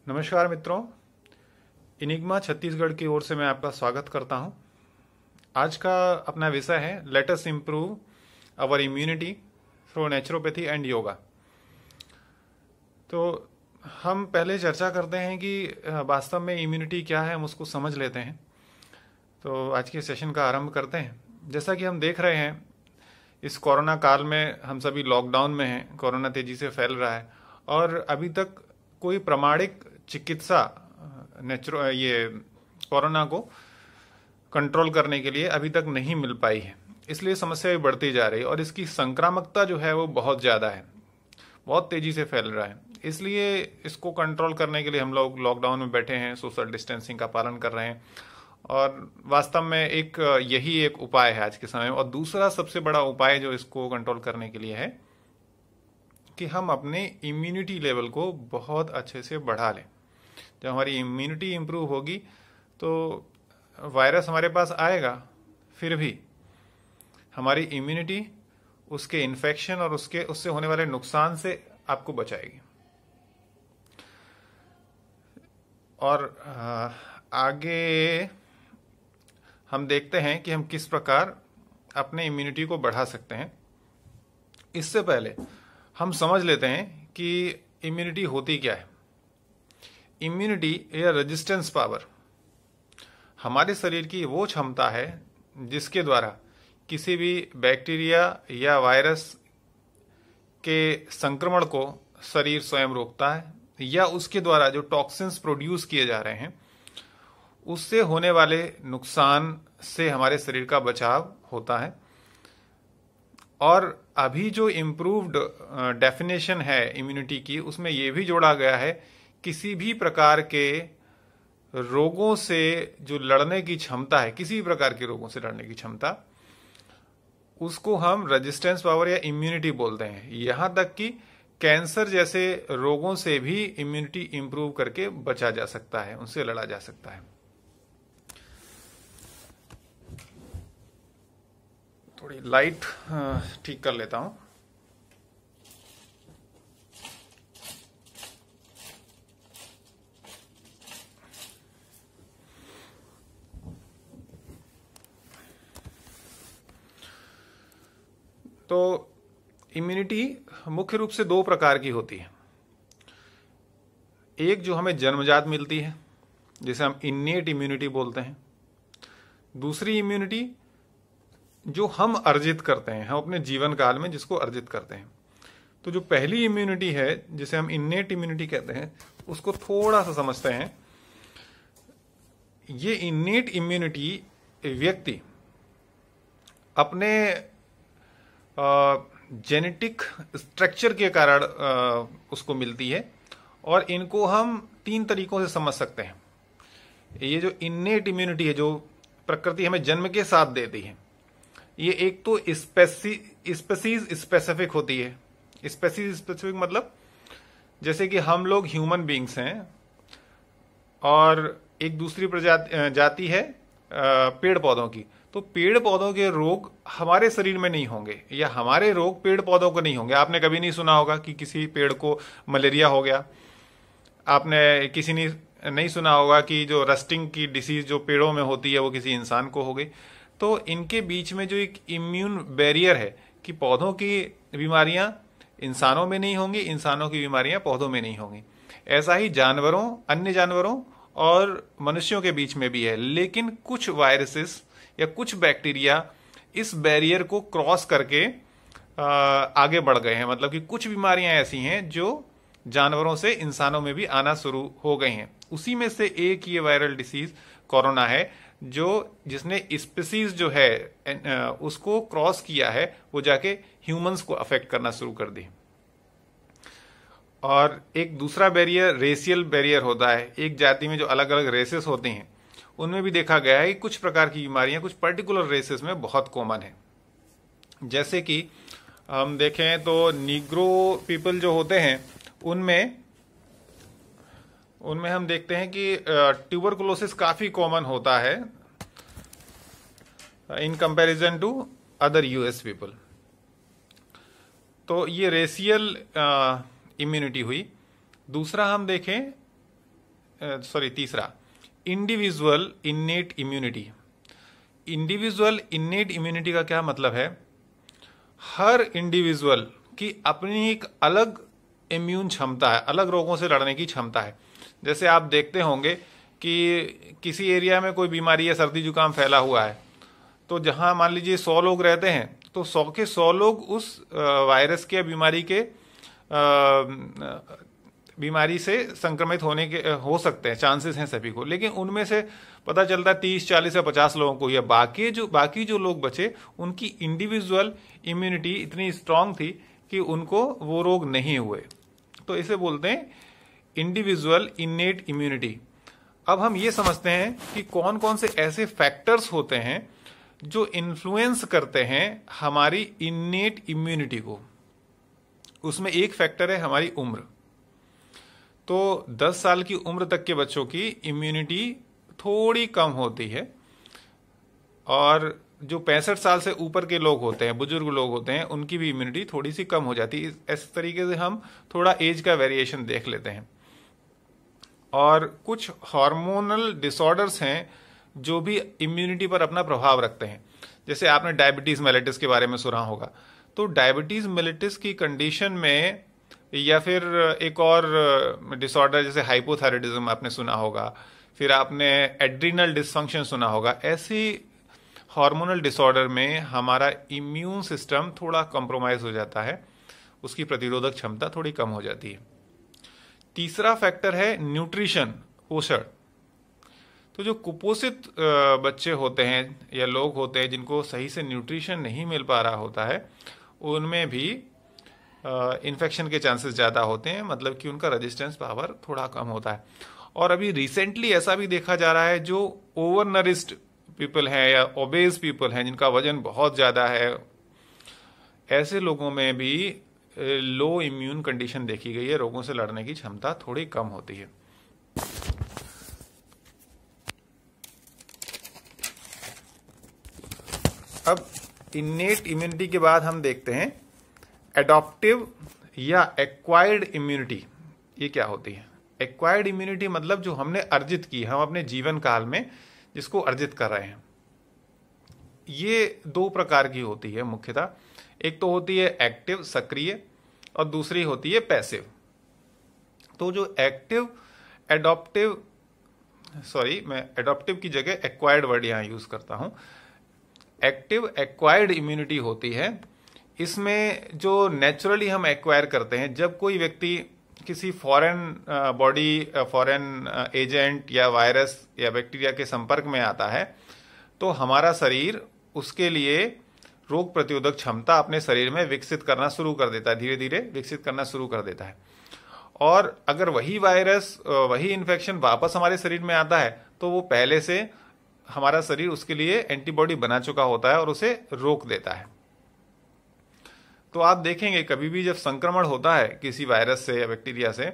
नमस्कार मित्रों, इनिग्मा छत्तीसगढ़ की ओर से मैं आपका स्वागत करता हूं। आज का अपना विषय है let us improve our immunity through naturopathy and yoga. तो हम पहले चर्चा करते हैं कि वास्तव में इम्यूनिटी क्या है, हम उसको समझ लेते हैं। तो आज के सेशन का आरंभ करते हैं। जैसा कि हम देख रहे हैं, इस कोरोना काल में हम सभी लॉकडाउन में हैं, कोरोना तेजी से फैल रहा है और अभी तक कोई प्रमाणिक चिकित्सा ये कोरोना को कंट्रोल करने के लिए अभी तक नहीं मिल पाई है। इसलिए समस्या भी बढ़ती जा रही है और इसकी संक्रामकता जो है वो बहुत ज़्यादा है, बहुत तेजी से फैल रहा है। इसलिए इसको कंट्रोल करने के लिए हम लोग लॉकडाउन में बैठे हैं, सोशल डिस्टेंसिंग का पालन कर रहे हैं और वास्तव में यही एक उपाय है आज के समय में। और दूसरा सबसे बड़ा उपाय जो इसको कंट्रोल करने के लिए है कि हम अपने इम्यूनिटी लेवल को बहुत अच्छे से बढ़ा लें। जब हमारी इम्यूनिटी इम्प्रूव होगी तो वायरस हमारे पास आएगा, फिर भी हमारी इम्यूनिटी उसके इन्फेक्शन और उससे होने वाले नुकसान से आपको बचाएगी। और आगे हम देखते हैं कि हम किस प्रकार अपने इम्यूनिटी को बढ़ा सकते हैं। इससे पहले हम समझ लेते हैं कि इम्यूनिटी होती क्या है। इम्यूनिटी या रेजिस्टेंस पावर हमारे शरीर की वो क्षमता है जिसके द्वारा किसी भी बैक्टीरिया या वायरस के संक्रमण को शरीर स्वयं रोकता है, या उसके द्वारा जो टॉक्सिन्स प्रोड्यूस किए जा रहे हैं उससे होने वाले नुकसान से हमारे शरीर का बचाव होता है। और अभी जो इम्प्रूव्ड डेफिनेशन है इम्यूनिटी की, उसमें यह भी जोड़ा गया है किसी भी प्रकार के रोगों से जो लड़ने की क्षमता है, किसी भी प्रकार के रोगों से लड़ने की क्षमता, उसको हम रेजिस्टेंस पावर या इम्यूनिटी बोलते हैं। यहां तक कि कैंसर जैसे रोगों से भी इम्यूनिटी इंप्रूव करके बचा जा सकता है, उनसे लड़ा जा सकता है। थोड़ी लाइट ठीक कर लेता हूं। तो इम्यूनिटी मुख्य रूप से दो प्रकार की होती है। एक जो हमें जन्मजात मिलती है, जिसे हम इन्नेट इम्यूनिटी बोलते हैं। दूसरी इम्यूनिटी जो हम अर्जित करते हैं, हम अपने जीवन काल में जिसको अर्जित करते हैं। तो जो पहली इम्यूनिटी है, जिसे हम इन्नेट इम्यूनिटी कहते हैं, उसको थोड़ा सा समझते हैं। ये इन्नेट इम्यूनिटी व्यक्ति अपने जेनेटिक स्ट्रक्चर के कारण उसको मिलती है और इनको हम तीन तरीकों से समझ सकते हैं। ये जो इन्नेट इम्यूनिटी है, जो प्रकृति हमें जन्म के साथ देती है, ये एक तो स्पेसीज स्पेसिफिक होती है। स्पेसीज स्पेसिफिक मतलब जैसे कि हम लोग ह्यूमन बींग्स हैं और एक दूसरी जाति है पेड़ पौधों की, तो पेड़ पौधों के रोग हमारे शरीर में नहीं होंगे या हमारे रोग पेड़ पौधों को नहीं होंगे। आपने कभी नहीं सुना होगा कि किसी पेड़ को मलेरिया हो गया। आपने किसी ने नहीं सुना होगा कि जो रस्टिंग की डिसीज जो पेड़ों में होती है वो किसी इंसान को हो गई। तो इनके बीच में जो एक इम्यून बैरियर है कि पौधों की बीमारियां इंसानों में नहीं होंगी, इंसानों की बीमारियां पौधों में नहीं होंगी। ऐसा ही जानवरों, अन्य जानवरों और मनुष्यों के बीच में भी है। लेकिन कुछ वायरसेस या कुछ बैक्टीरिया इस बैरियर को क्रॉस करके आगे बढ़ गए हैं। मतलब कि कुछ बीमारियां ऐसी हैं जो जानवरों से इंसानों में भी आना शुरू हो गई हैं। उसी में से एक ये वायरल डिसीज कोरोना है, जो जिसने स्पीसीज जो है उसको क्रॉस किया है, वो जाके ह्यूमंस को अफेक्ट करना शुरू कर दी। और एक दूसरा बैरियर रेशियल बैरियर होता है। एक जाति में जो अलग अलग रेसेस होते हैं उनमें भी देखा गया है कि कुछ प्रकार की बीमारियां कुछ पर्टिकुलर रेसेस में बहुत कॉमन है। जैसे कि हम देखें तो नीग्रो पीपल जो होते हैं उनमें हम देखते हैं कि ट्यूबरकुलोसिस काफी कॉमन होता है in comparison to other US people. तो ये रेशियल इम्यूनिटी हुई। दूसरा हम देखें तीसरा, individual innate immunity. Individual innate immunity का क्या मतलब है? हर इंडिविजुअल की अपनी एक अलग इम्यून क्षमता है, अलग रोगों से लड़ने की क्षमता है। जैसे आप देखते होंगे कि किसी एरिया में कोई बीमारी है, सर्दी जुकाम फैला हुआ है, तो जहां मान लीजिए 100 लोग रहते हैं तो 100 के 100 लोग उस वायरस के बीमारी से संक्रमित होने के हो सकते हैं, चांसेस हैं सभी को। लेकिन उनमें से पता चलता है 30, 40 या 50 लोगों को, या बाकी जो लोग बचे उनकी इंडिविजुअल इम्यूनिटी इतनी स्ट्रांग थी कि उनको वो रोग नहीं हुए। तो इसे बोलते हैं इंडिविजुअल इन्नेट इम्यूनिटी। अब हम ये समझते हैं कि कौन कौन से ऐसे फैक्टर्स होते हैं जो इन्फ्लुएंस करते हैं हमारी इन्नेट इम्यूनिटी को। उसमें एक फैक्टर है हमारी उम्र। तो 10 साल की उम्र तक के बच्चों की इम्यूनिटी थोड़ी कम होती है, और जो 65 साल से ऊपर के लोग होते हैं, बुजुर्ग लोग होते हैं, उनकी भी इम्यूनिटी थोड़ी सी कम हो जाती है। इस तरीके से हम थोड़ा एज का वेरिएशन देख लेते हैं। और कुछ हार्मोनल डिसऑर्डर्स हैं जो भी इम्यूनिटी पर अपना प्रभाव रखते हैं। जैसे आपने डायबिटीज मेलिटस के बारे में सुना होगा। तो डायबिटीज मेलिटस की कंडीशन में, या फिर एक और डिसऑर्डर जैसे हाइपोथायराइडिज्म आपने सुना होगा, फिर आपने एड्रिनल डिसफंक्शन सुना होगा। ऐसी हार्मोनल डिसऑर्डर में हमारा इम्यून सिस्टम थोड़ा कॉम्प्रोमाइज हो जाता है, उसकी प्रतिरोधक क्षमता थोड़ी कम हो जाती है। तीसरा फैक्टर है न्यूट्रिशन, पोषण। तो जो कुपोषित बच्चे होते हैं या लोग होते हैं जिनको सही से न्यूट्रिशन नहीं मिल पा रहा होता है, उनमें भी इन्फेक्शन के चांसेस ज़्यादा होते हैं, मतलब कि उनका रेजिस्टेंस पावर थोड़ा कम होता है। और अभी रिसेंटली ऐसा भी देखा जा रहा है, जो ओवर नरिस्ड पीपल हैं या ओबेज पीपल हैं, जिनका वजन बहुत ज़्यादा है, ऐसे लोगों में भी लो इम्यून कंडीशन देखी गई है, रोगों से लड़ने की क्षमता थोड़ी कम होती है। अब इन्नेट इम्यूनिटी के बाद हम देखते हैं एडॉप्टिव या एक्वायर्ड इम्यूनिटी। ये क्या होती है? एक्वायर्ड इम्यूनिटी मतलब जो हमने अर्जित की, हम अपने जीवन काल में जिसको अर्जित कर रहे हैं। ये दो प्रकार की होती है मुख्यतः। एक तो होती है एक्टिव, सक्रिय, और दूसरी होती है पैसिव। तो जो एक्टिव एडॉप्टिव, मैं एडॉप्टिव की जगह एक्वायर्ड वर्ड यहां यूज करता हूं। एक्टिव एक्वायर्ड इम्यूनिटी होती है, इसमें जो नेचुरली हम एक्वायर करते हैं, जब कोई व्यक्ति किसी फॉरेन एजेंट या वायरस या बैक्टीरिया के संपर्क में आता है, तो हमारा शरीर उसके लिए रोग प्रतिरोधक क्षमता अपने शरीर में विकसित करना शुरू कर देता है, धीरे धीरे विकसित करना शुरू कर देता है। और अगर वही वायरस, वही इन्फेक्शन वापस हमारे शरीर में आता है, तो वो पहले से हमारा शरीर उसके लिए एंटीबॉडी बना चुका होता है और उसे रोक देता है। तो आप देखेंगे कभी भी जब संक्रमण होता है किसी वायरस से या बैक्टीरिया से,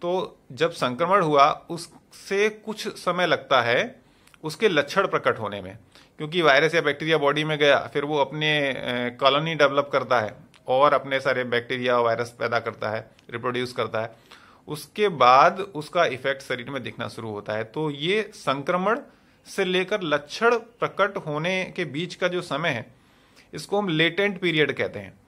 तो जब संक्रमण हुआ उससे कुछ समय लगता है उसके लक्षण प्रकट होने में, क्योंकि वायरस या बैक्टीरिया बॉडी में गया, फिर वो अपने कॉलोनी डेवलप करता है और अपने सारे बैक्टीरिया वायरस पैदा करता है, रिप्रोड्यूस करता है। उसके बाद उसका इफेक्ट शरीर में दिखना शुरू होता है। तो ये संक्रमण से लेकर लक्षण प्रकट होने के बीच का जो समय है, इसको हम लेटेंट पीरियड कहते हैं।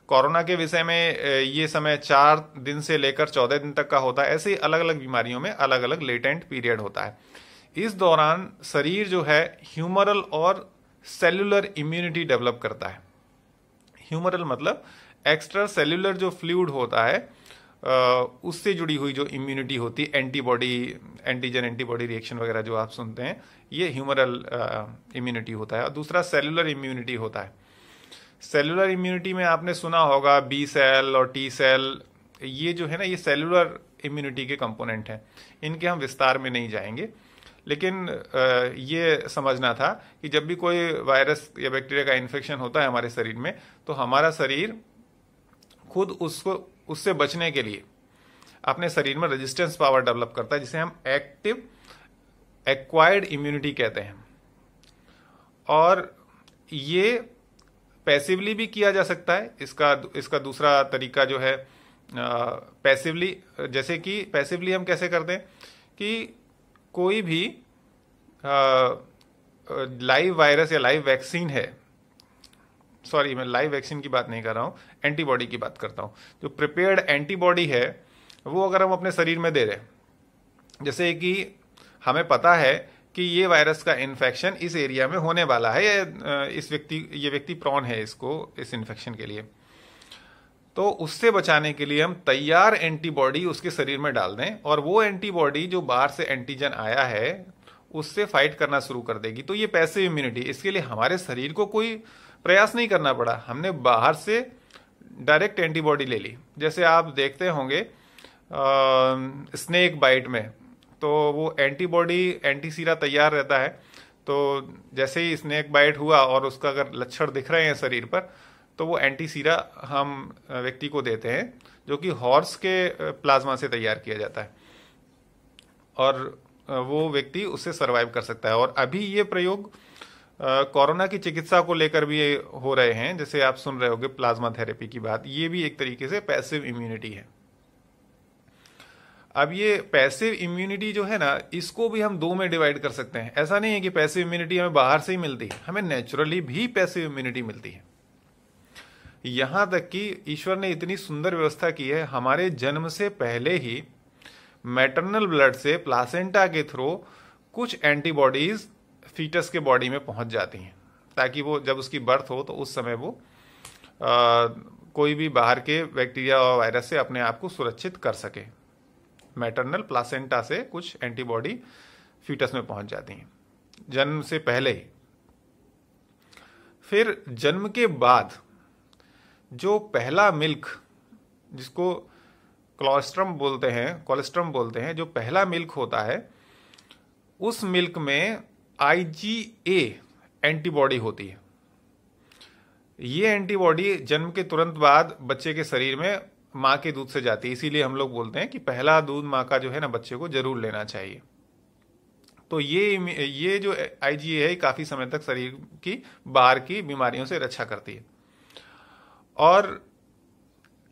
कोरोना के विषय में ये समय 4 दिन से लेकर 14 दिन तक का होता है। ऐसे ही अलग अलग बीमारियों में अलग अलग लेटेंट पीरियड होता है। इस दौरान शरीर जो है ह्यूमरल और सेल्यूलर इम्यूनिटी डेवलप करता है। ह्यूमरल मतलब एक्स्ट्रा सेल्यूलर जो फ्लूइड होता है, उससे जुड़ी हुई जो इम्यूनिटी होती है, एंटीबॉडी, एंटीजन एंटीबॉडी रिएक्शन वगैरह जो आप सुनते हैं, ये ह्यूमरल इम्यूनिटी होता है। और दूसरा सेल्यूलर इम्यूनिटी होता है। सेल्यूलर इम्यूनिटी में आपने सुना होगा बी सेल और टी सेल, ये जो है ना, ये सेल्यूलर इम्यूनिटी के कंपोनेंट हैं। इनके हम विस्तार में नहीं जाएंगे, लेकिन ये समझना था कि जब भी कोई वायरस या बैक्टीरिया का इन्फेक्शन होता है हमारे शरीर में, तो हमारा शरीर खुद उससे बचने के लिए अपने शरीर में रेजिस्टेंस पावर डेवलप करता है, जिसे हम एक्टिव एक्वायर्ड इम्यूनिटी कहते हैं। और ये पैसिवली भी किया जा सकता है। इसका दूसरा तरीका जो है पैसिवली, जैसे कि पैसिवली हम कैसे करते हैं कि कोई भी लाइव वायरस या लाइव वैक्सीन है, सॉरी मैं लाइव वैक्सीन की बात नहीं कर रहा हूँ, एंटीबॉडी की बात करता हूँ। जो प्रिपेयर्ड एंटीबॉडी है वो अगर हम अपने शरीर में दे रहे, जैसे कि हमें पता है कि ये वायरस का इन्फेक्शन इस एरिया में होने वाला है, ये व्यक्ति प्रॉन है इसको, इस इन्फेक्शन के लिए, तो उससे बचाने के लिए हम तैयार एंटीबॉडी उसके शरीर में डाल दें और वो एंटीबॉडी जो बाहर से एंटीजन आया है उससे फाइट करना शुरू कर देगी। तो ये पैसिव इम्यूनिटी, इसके लिए हमारे शरीर को कोई प्रयास नहीं करना पड़ा, हमने बाहर से डायरेक्ट एंटीबॉडी ले ली। जैसे आप देखते होंगे स्नेक बाइट में, तो वो एंटीबॉडी एंटीसीरा तैयार रहता है, तो जैसे ही स्नेक बाइट हुआ और उसका अगर लक्षण दिख रहे हैं शरीर पर, तो वो एंटीसीरा हम व्यक्ति को देते हैं, जो कि हॉर्स के प्लाज्मा से तैयार किया जाता है और वो व्यक्ति उससे सरवाइव कर सकता है। और अभी ये प्रयोग कोरोना की चिकित्सा को लेकर भी हो रहे हैं, जैसे आप सुन रहे होंगे प्लाज्मा थेरेपी की बात, ये भी एक तरीके से पैसिव इम्यूनिटी है। अब ये पैसिव इम्यूनिटी जो है ना, इसको भी हम दो में डिवाइड कर सकते हैं। ऐसा नहीं है कि पैसिव इम्यूनिटी हमें बाहर से ही मिलती है, हमें नेचुरली भी पैसिव इम्यूनिटी मिलती है। यहां तक कि ईश्वर ने इतनी सुंदर व्यवस्था की है, हमारे जन्म से पहले ही मैटरनल ब्लड से प्लासेंटा के थ्रू कुछ एंटीबॉडीज फीटस के बॉडी में पहुंच जाती हैं, ताकि वो जब उसकी बर्थ हो तो उस समय वो कोई भी बाहर के बैक्टीरिया और वायरस से अपने आप को सुरक्षित कर सके। मैटरनल प्लासेंटा से कुछ एंटीबॉडी फीटस में पहुंच जाती हैं जन्म से पहले ही। फिर जन्म के बाद जो पहला मिल्क, जिसको कोलेस्ट्रम बोलते हैं, जो पहला मिल्क होता है, उस मिल्क में IgA एंटीबॉडी होती है। ये एंटीबॉडी जन्म के तुरंत बाद बच्चे के शरीर में माँ के दूध से जाती है, इसीलिए हम लोग बोलते हैं कि पहला दूध माँ का जो है ना, बच्चे को जरूर लेना चाहिए। तो ये जो IgA है काफी समय तक शरीर की बाहर की बीमारियों से रक्षा करती है। और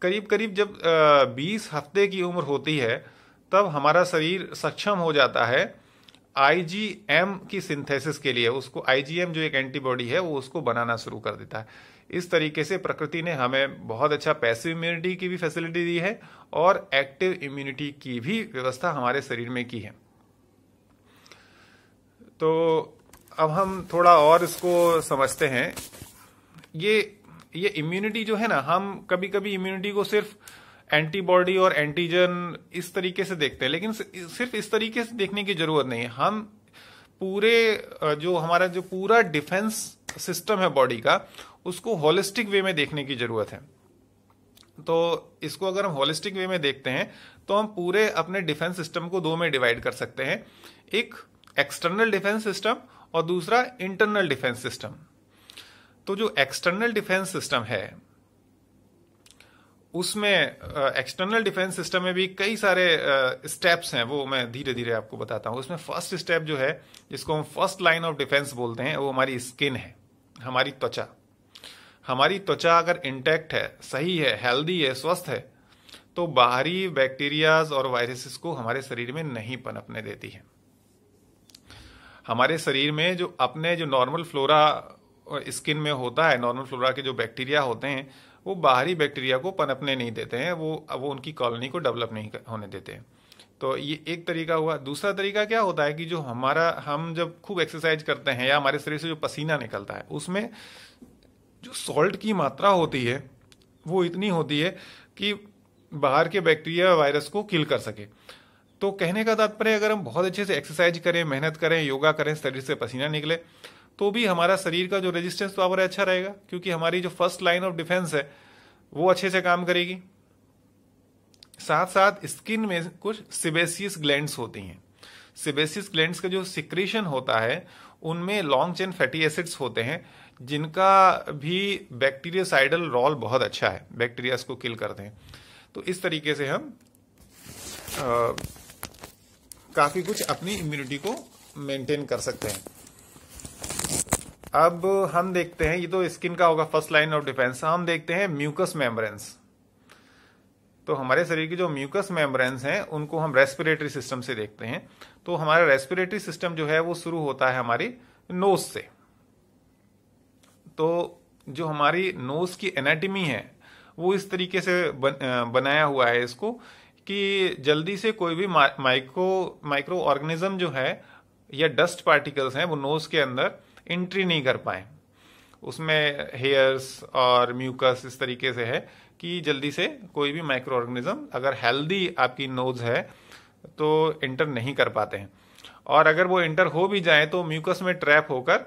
करीब करीब जब 20 हफ्ते की उम्र होती है, तब हमारा शरीर सक्षम हो जाता है IgM की सिंथेसिस के लिए। उसको IgM जो एक एंटीबॉडी है वो उसको बनाना शुरू कर देता है। इस तरीके से प्रकृति ने हमें बहुत अच्छा पैसिव इम्यूनिटी की भी फैसिलिटी दी है और एक्टिव इम्यूनिटी की भी व्यवस्था हमारे शरीर में की है। तो अब हम थोड़ा और इसको समझते हैं। ये इम्यूनिटी जो है ना, हम कभी कभी इम्यूनिटी को सिर्फ एंटीबॉडी और एंटीजन इस तरीके से देखते हैं, लेकिन सिर्फ इस तरीके से देखने की जरूरत नहीं है। हम पूरे जो हमारा जो पूरा डिफेंस सिस्टम है बॉडी का, उसको होलिस्टिक वे में देखने की जरूरत है। तो इसको अगर हम होलिस्टिक वे में देखते हैं तो हम पूरे अपने डिफेंस सिस्टम को दो में डिवाइड कर सकते हैं, एक एक्सटर्नल डिफेंस सिस्टम और दूसरा इंटरनल डिफेंस सिस्टम। तो जो एक्सटर्नल डिफेंस सिस्टम है उसमें एक्सटर्नल डिफेंस सिस्टम में भी कई सारे स्टेप्स हैं, वो मैं धीरे धीरे आपको बताता हूं। उसमें फर्स्ट स्टेप जो है, जिसको हम फर्स्ट लाइन ऑफ डिफेंस बोलते हैं, वो हमारी स्किन है, हमारी त्वचा। हमारी त्वचा अगर इंटैक्ट है, सही है, हेल्दी है, स्वस्थ है, तो बाहरी बैक्टीरियाज और वायरसेस को हमारे शरीर में नहीं पनपने देती है। हमारे शरीर में जो अपने जो नॉर्मल फ्लोरा स्किन में होता है, नॉर्मल फ्लोरा के जो बैक्टीरिया होते हैं, वो बाहरी बैक्टीरिया को पनपने नहीं देते हैं, वो उनकी कॉलोनी को डेवलप नहीं होने देते हैं। तो ये एक तरीका हुआ। दूसरा तरीका क्या होता है कि जो हम जब खूब एक्सरसाइज करते हैं या हमारे शरीर से जो पसीना निकलता है, उसमें जो सॉल्ट की मात्रा होती है वो इतनी होती है कि बाहर के बैक्टीरिया वायरस को किल कर सके। तो कहने का तात्पर्य, अगर हम बहुत अच्छे से एक्सरसाइज करें, मेहनत करें, योगा करें, शरीर से पसीना निकले, तो भी हमारा शरीर का जो रेजिस्टेंस पावर है अच्छा रहेगा, क्योंकि हमारी जो फर्स्ट लाइन ऑफ डिफेंस है वो अच्छे से काम करेगी। साथ साथ स्किन में कुछ सिबेसियस ग्लैंड्स होती हैं। सिबेसियस ग्लैंड्स का जो सिक्रीशन होता है, उनमें लॉन्ग चेन फैटी एसिड्स होते हैं, जिनका भी बैक्टीरियासाइडल रोल बहुत अच्छा है, बैक्टीरिया को किल करते हैं। तो इस तरीके से हम काफी कुछ अपनी इम्यूनिटी को मेंटेन कर सकते हैं। अब हम देखते हैं, ये तो स्किन का होगा फर्स्ट लाइन ऑफ डिफेंस। हम देखते हैं म्यूकस मेम्ब्रेन्स। तो हमारे शरीर की जो म्यूकस मेम्ब्रेन्स हैं उनको हम रेस्पिरेटरी सिस्टम से देखते हैं। तो हमारा रेस्पिरेटरी सिस्टम जो है वो शुरू होता है हमारी नोज से। तो जो हमारी नोज की एनाटॉमी है वो इस तरीके से बनाया हुआ है इसको कि जल्दी से कोई भी माइक्रो ऑर्गेनिज्म जो है या डस्ट पार्टिकल्स हैं वो नोज के अंदर एंट्री नहीं कर पाए। उसमें हेयर्स और म्यूकस इस तरीके से है कि जल्दी से कोई भी माइक्रो ऑर्गेनिज्म अगर हेल्दी आपकी नोज है तो एंटर नहीं कर पाते हैं, और अगर वो एंटर हो भी जाए तो म्यूकस में ट्रैप होकर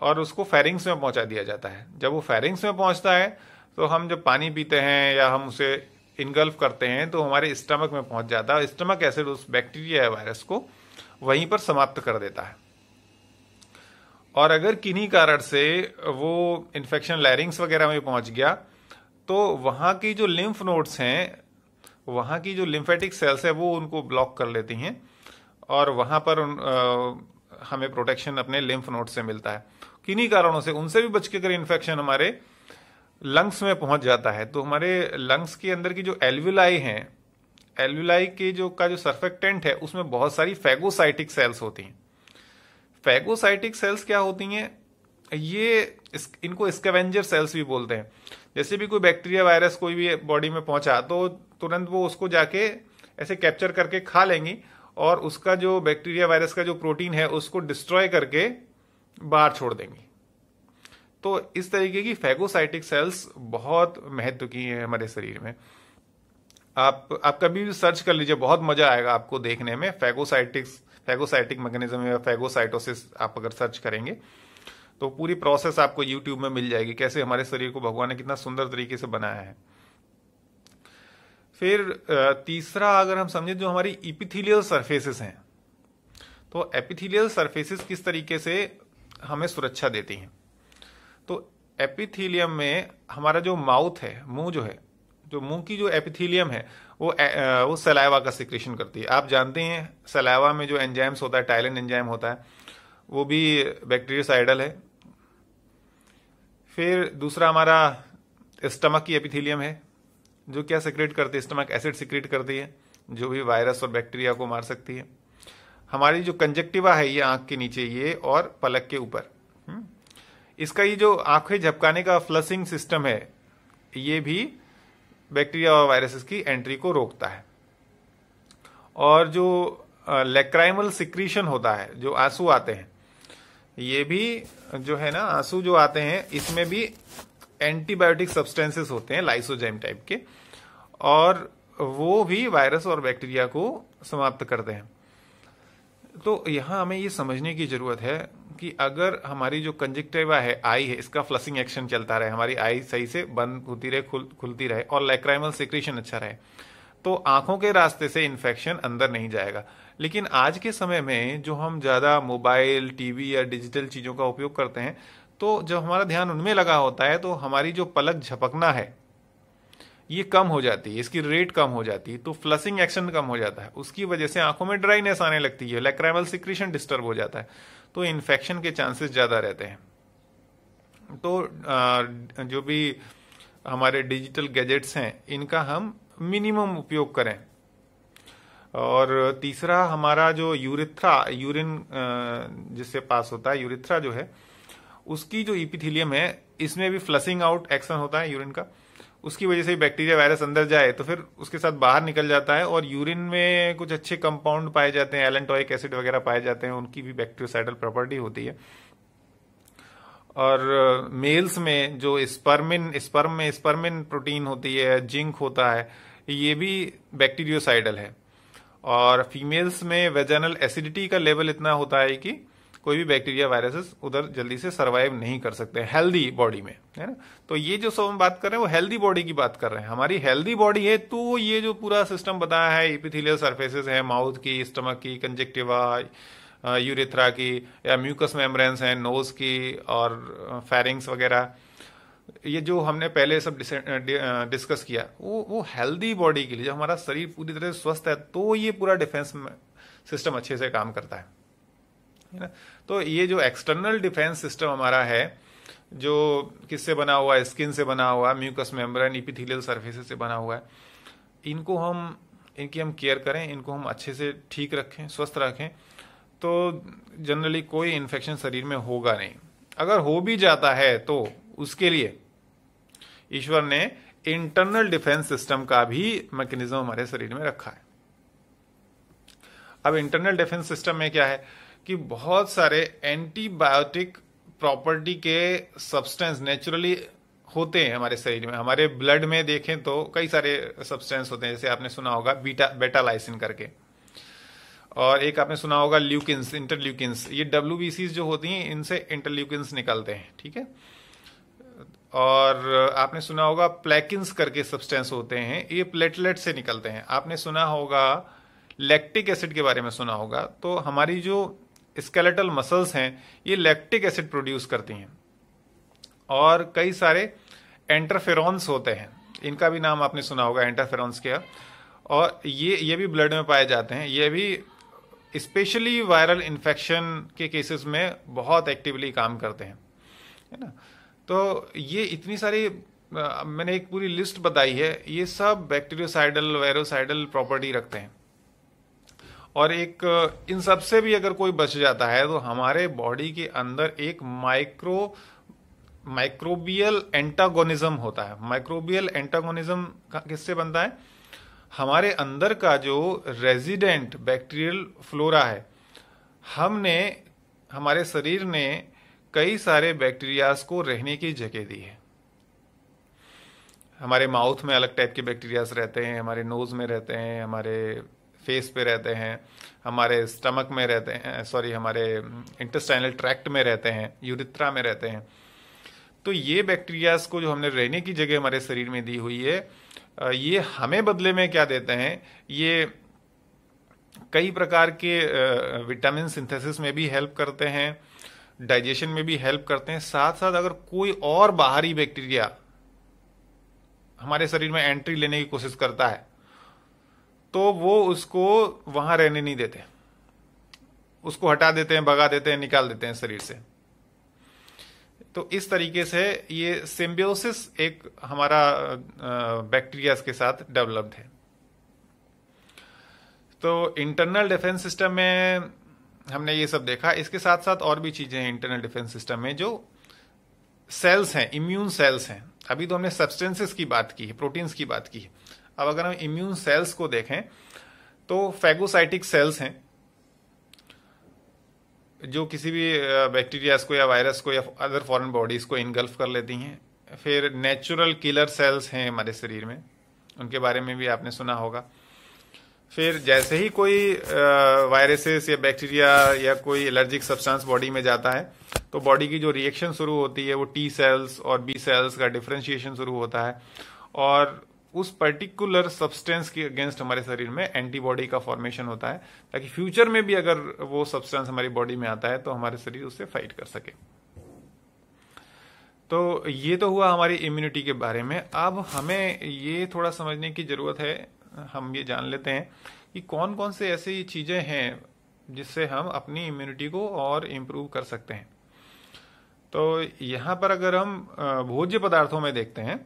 और उसको फेरिंग्स में पहुंचा दिया जाता है। जब वो फेरिंग्स में पहुंचता है तो हम जब पानी पीते हैं या हम उसे इनगल्फ करते हैं तो हमारे स्टमक में पहुंच जाता है। स्टमक एसिड उस बैक्टीरिया या वायरस को वहीं पर समाप्त कर देता है। और अगर किन्हीं कारण से वो इन्फेक्शन लैरिंग्स वगैरह में पहुंच गया तो वहां की जो लिम्फ नोड्स हैं, वहां की जो लिम्फेटिक सेल्स है वो उनको ब्लॉक कर लेती हैं और वहां पर हमें प्रोटेक्शन अपने लिम्फ नोड से मिलता है। किन्हीं कारणों से उनसे भी बच के अगर इन्फेक्शन हमारे लंग्स में पहुंच जाता है तो हमारे लंग्स के अंदर की जो एल्वुलाई हैं, एल्वुलाई के जो सर्फेक्टेंट है उसमें बहुत सारी फैगोसाइटिक सेल्स होती हैं। फैगोसाइटिक सेल्स क्या होती हैं? इनको स्कैवेंजर सेल्स भी बोलते हैं। जैसे भी कोई बैक्टीरिया वायरस कोई भी बॉडी में पहुंचा तो तुरंत वो उसको जाके ऐसे कैप्चर करके खा लेंगी और उसका जो बैक्टीरिया वायरस का जो प्रोटीन है उसको डिस्ट्रॉय करके बाहर छोड़ देंगी। तो इस तरीके की फैगोसाइटिक सेल्स बहुत महत्व की है हमारे शरीर में। आप कभी भी सर्च कर लीजिए, बहुत मजा आएगा आपको देखने में। फैगोसाइटिक मैकेनिज्म या फैगोसाइटोसिस आप अगर सर्च करेंगे तो पूरी प्रोसेस आपको यूट्यूब में मिल जाएगी, कैसे हमारे शरीर को भगवान ने कितना सुंदर तरीके से बनाया है। फिर तीसरा अगर हम समझे जो हमारी इपिथेलियल सरफेसेस हैं, तो एपिथेलियल सरफेसेस किस तरीके से हमें सुरक्षा देती हैं। तो एपिथेलियम में हमारा जो माउथ है, मुंह जो है, जो मुंह की जो एपिथेलियम है वो सलाइवा का सिक्रेशन करती है। आप जानते हैं सलाइवा में जो एंजाइम्स होता है, टाइलिन एंजाइम होता है, वो भी बैक्टीरियोसाइडल है। फिर दूसरा हमारा स्टमक की एपिथेलियम है जो क्या सिक्रेट करती है? स्टमक एसिड सिक्रेट करती है जो भी वायरस और बैक्टीरिया को मार सकती है। हमारी जो कंजक्टिवा है ये आंख के नीचे ये और पलक के ऊपर, इसका ये जो आंखें झपकाने का फ्लशिंग सिस्टम है ये भी बैक्टीरिया और वायरसेस की एंट्री को रोकता है। और जो लैक्राइमल सिक्रीशन होता है, जो आंसू आते हैं, ये भी जो है ना आंसू जो आते हैं इसमें भी एंटीबायोटिक सब्सटेंसेस होते हैं लाइसोजाइम टाइप के, और वो भी वायरस और बैक्टीरिया को समाप्त करते हैं। तो यहां हमें ये समझने की जरूरत है कि अगर हमारी जो कंजक्टिवा है, आई है, इसका फ्लशिंग एक्शन चलता रहे, हमारी आई सही से बंद होती रहे, खुलती रहे और लैक्राइमल सिक्रीशन अच्छा रहे, तो आंखों के रास्ते से इन्फेक्शन अंदर नहीं जाएगा। लेकिन आज के समय में जो हम ज्यादा मोबाइल, टीवी या डिजिटल चीजों का उपयोग करते हैं, तो जब हमारा ध्यान उनमें लगा होता है तो हमारी जो पलक झपकना है ये कम हो जाती है, इसकी रेट कम हो जाती है, तो फ्लशिंग एक्शन कम हो जाता है। उसकी वजह से आंखों में ड्राइनेस आने लगती है, लैक्राइमल सिक्रीशन डिस्टर्ब हो जाता है, तो इन्फेक्शन के चांसेस ज्यादा रहते हैं। तो जो भी हमारे डिजिटल गैजेट्स हैं इनका हम मिनिमम उपयोग करें। और तीसरा हमारा जो यूरिन जिससे पास होता है, यूरिथ्रा जो है उसकी जो इपिथेलियम है इसमें भी फ्लशिंग आउट एक्शन होता है यूरिन का। उसकी वजह से बैक्टीरिया वायरस अंदर जाए तो फिर उसके साथ बाहर निकल जाता है, और यूरिन में कुछ अच्छे कंपाउंड पाए जाते हैं, एलेंटोइक एसिड वगैरह पाए जाते हैं, उनकी भी बैक्टीरियोसाइडल प्रॉपर्टी होती है। और मेल्स में जो स्पर्म में स्पर्मिन प्रोटीन होती है, जिंक होता है, ये भी बैक्टीरियोसाइडल है। और फीमेल्स में वेजाइनल एसिडिटी का लेवल इतना होता है कि कोई भी बैक्टीरिया वायरसेस उधर जल्दी से सरवाइव नहीं कर सकते हेल्दी बॉडी में, है ना। तो ये जो सब हम बात कर रहे हैं वो हेल्दी बॉडी की बात कर रहे हैं। हमारी हेल्दी बॉडी है तो ये जो पूरा सिस्टम बताया है, इपिथेलियल सरफेसेस है, माउथ की, स्टमक की, कंजक्टिवा, यूरेथ्रा की, या म्यूकस मेम्ब्रेन्स हैं नोज की, और फेरिंग्स वगैरह, ये जो हमने पहले सब डिस्कस किया वो हेल्दी बॉडी के लिए, जब हमारा शरीर पूरी तरह से स्वस्थ है तो ये पूरा डिफेंस सिस्टम अच्छे से काम करता है ना। तो ये जो एक्सटर्नल डिफेंस सिस्टम हमारा है जो किससे बना हुआ है, स्किन से बना हुआ, म्यूकस मेम्ब्रेन, इपिथेलियल सरफेसेस से बना हुआ है, इनकी हम केयर करें, इनको हम अच्छे से ठीक रखें, स्वस्थ रखें, तो जनरली कोई इन्फेक्शन शरीर में होगा नहीं। अगर हो भी जाता है तो उसके लिए ईश्वर ने इंटरनल डिफेंस सिस्टम का भी मैकेनिज्म हमारे शरीर में रखा है। अब इंटरनल डिफेंस सिस्टम में क्या है कि बहुत सारे एंटीबायोटिक प्रॉपर्टी के सब्सटेंस नेचुरली होते हैं हमारे शरीर में। हमारे ब्लड में देखें तो कई सारे सब्सटेंस होते हैं, जैसे आपने सुना होगा बेटा लाइसिन करके, और एक आपने सुना होगा ल्यूकिन्स, इंटरल्यूकिन्स। ये WBCs जो होती हैं इनसे इंटरल्यूकिन्स निकलते हैं, ठीक है। और आपने सुना होगा प्लेकिन्स करके सब्सटेंस होते हैं, ये प्लेटलेट से निकलते हैं। आपने सुना होगा लैक्टिक एसिड के बारे में सुना होगा। तो हमारी जो स्केलेटल मसल्स हैं ये लैक्टिक एसिड प्रोड्यूस करती हैं। और कई सारे इंटरफेरॉन्स होते हैं, इनका भी नाम आपने सुना होगा, इंटरफेरॉन्स क्या, और ये भी ब्लड में पाए जाते हैं। ये भी स्पेशली वायरल इन्फेक्शन के केसेस में बहुत एक्टिवली काम करते हैं, है ना। तो ये इतनी सारी मैंने एक पूरी लिस्ट बताई है, ये सब बैक्टीरियोसाइडल वायरोसाइडल प्रॉपर्टी रखते हैं। और एक इन सब से भी अगर कोई बच जाता है तो हमारे बॉडी के अंदर एक माइक्रोबियल एंटागोनिज्म होता है। माइक्रोबियल एंटागोनिज्म किससे बनता है? हमारे अंदर का जो रेजिडेंट बैक्टीरियल फ्लोरा है, हमारे शरीर ने कई सारे बैक्टीरियाज को रहने की जगह दी है। हमारे माउथ में अलग टाइप के बैक्टीरियाज रहते हैं, हमारे नोज में रहते हैं, हमारे फेस पे रहते हैं, हमारे स्टमक में रहते हैं, हमारे इंटेस्टाइनल ट्रैक्ट में रहते हैं, यूरिथ्रा में रहते हैं। तो ये बैक्टीरियाज को जो हमने रहने की जगह हमारे शरीर में दी हुई है, ये हमें बदले में क्या देते हैं? ये कई प्रकार के विटामिन सिंथेसिस में भी हेल्प करते हैं, डाइजेशन में भी हेल्प करते हैं। साथ साथ अगर कोई और बाहरी बैक्टीरिया हमारे शरीर में एंट्री लेने की कोशिश करता है तो वो उसको वहां रहने नहीं देते, उसको हटा देते हैं, भगा देते हैं, निकाल देते हैं शरीर से। तो इस तरीके से ये सिम्बियोसिस एक हमारा बैक्टीरियाज के साथ डेवलप्ड है। तो इंटरनल डिफेंस सिस्टम में हमने ये सब देखा। इसके साथ साथ और भी चीजें हैं इंटरनल डिफेंस सिस्टम में, जो सेल्स हैं, इम्यून सेल्स हैं। अभी तो हमने सब्सटेंसेस की बात की है, प्रोटीन्स की बात की है। अब अगर हम इम्यून सेल्स को देखें तो फैगोसाइटिक सेल्स हैं जो किसी भी बैक्टीरियाज को या वायरस को या अदर फॉरेन बॉडीज को इनगल्फ कर लेती हैं। फिर नेचुरल किलर सेल्स हैं हमारे शरीर में, उनके बारे में भी आपने सुना होगा। फिर जैसे ही कोई वायरसेस या बैक्टीरिया या कोई एलर्जिक सब्सटेंस बॉडी में जाता है तो बॉडी की जो रिएक्शन शुरू होती है वो टी सेल्स और बी सेल्स का डिफरेंशिएशन शुरू होता है, और उस पर्टिकुलर सब्सटेंस के अगेंस्ट हमारे शरीर में एंटीबॉडी का फॉर्मेशन होता है, ताकि फ्यूचर में भी अगर वो सब्सटेंस हमारी बॉडी में आता है तो हमारे शरीर उससे फाइट कर सके। तो ये तो हुआ हमारी इम्यूनिटी के बारे में। अब हमें ये थोड़ा समझने की जरूरत है, हम ये जान लेते हैं कि कौन कौन से ऐसी चीजें हैं जिससे हम अपनी इम्यूनिटी को और इम्प्रूव कर सकते हैं। तो यहां पर अगर हम भोज्य पदार्थों में देखते हैं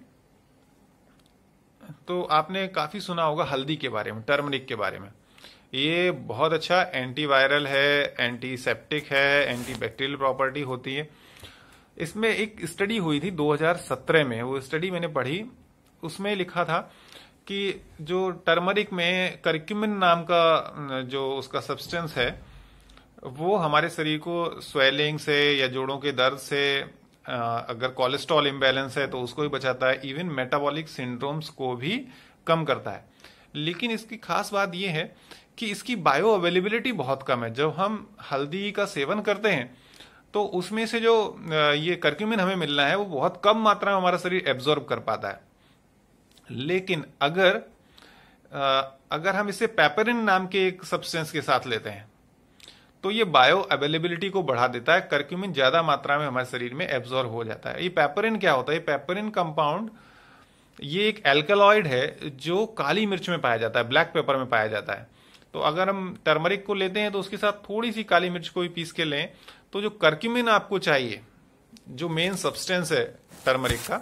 तो आपने काफी सुना होगा हल्दी के बारे में, टर्मरिक के बारे में। ये बहुत अच्छा एंटीवायरल है, एंटीसेप्टिक है, एंटीबैक्टीरियल प्रॉपर्टी होती है। इसमें एक स्टडी हुई थी 2017 में, वो स्टडी मैंने पढ़ी, उसमें लिखा था कि जो टर्मरिक में करक्यूमिन नाम का जो उसका सब्सटेंस है वो हमारे शरीर को स्वेलिंग से या जोड़ों के दर्द से, अगर कोलेस्ट्रॉल इम्बैलेंस है तो उसको भी बचाता है, इवन मेटाबॉलिक सिंड्रोम्स को भी कम करता है। लेकिन इसकी खास बात यह है कि इसकी बायो अवेलेबिलिटी बहुत कम है। जब हम हल्दी का सेवन करते हैं तो उसमें से जो ये करक्यूमिन हमें मिलना है वो बहुत कम मात्रा में हमारा शरीर एब्जॉर्ब कर पाता है। लेकिन अगर हम इसे पेपरिन नाम के एक सब्सटेंस के साथ लेते हैं तो ये बायो अवेलेबिलिटी को बढ़ा देता है, करक्यूमिन ज्यादा मात्रा में हमारे शरीर में एब्जॉर्ब हो जाता है। ये पेपरिन क्या होता है? ये पेपरिन कंपाउंड ये एक एल्कलॉइड है जो काली मिर्च में पाया जाता है, ब्लैक पेपर में पाया जाता है। तो अगर हम टर्मरिक को लेते हैं तो उसके साथ थोड़ी सी काली मिर्च को भी पीस के लें तो जो करक्यूमिन आपको चाहिए, जो मेन सब्सटेंस है टर्मरिक का,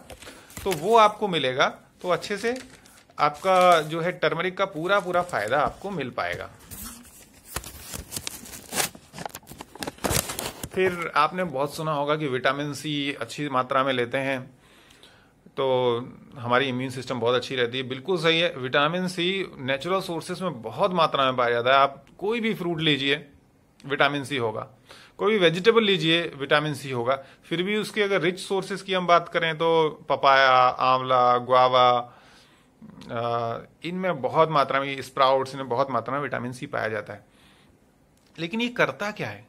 तो वो आपको मिलेगा। तो अच्छे से आपका जो है टर्मरिक का पूरा पूरा फायदा आपको मिल पाएगा। फिर आपने बहुत सुना होगा कि विटामिन सी अच्छी मात्रा में लेते हैं तो हमारी इम्यून सिस्टम बहुत अच्छी रहती है। बिल्कुल सही है, विटामिन सी नेचुरल सोर्सेस में बहुत मात्रा में पाया जाता है। आप कोई भी फ्रूट लीजिए विटामिन सी होगा, कोई भी वेजिटेबल लीजिए विटामिन सी होगा। फिर भी उसके अगर रिच सोर्सेस की हम बात करें तो पपाया, आंवला, गुआवा, इनमें बहुत मात्रा में, स्प्राउट्स, इनमें बहुत मात्रा में विटामिन सी पाया जाता है। लेकिन ये करता क्या है?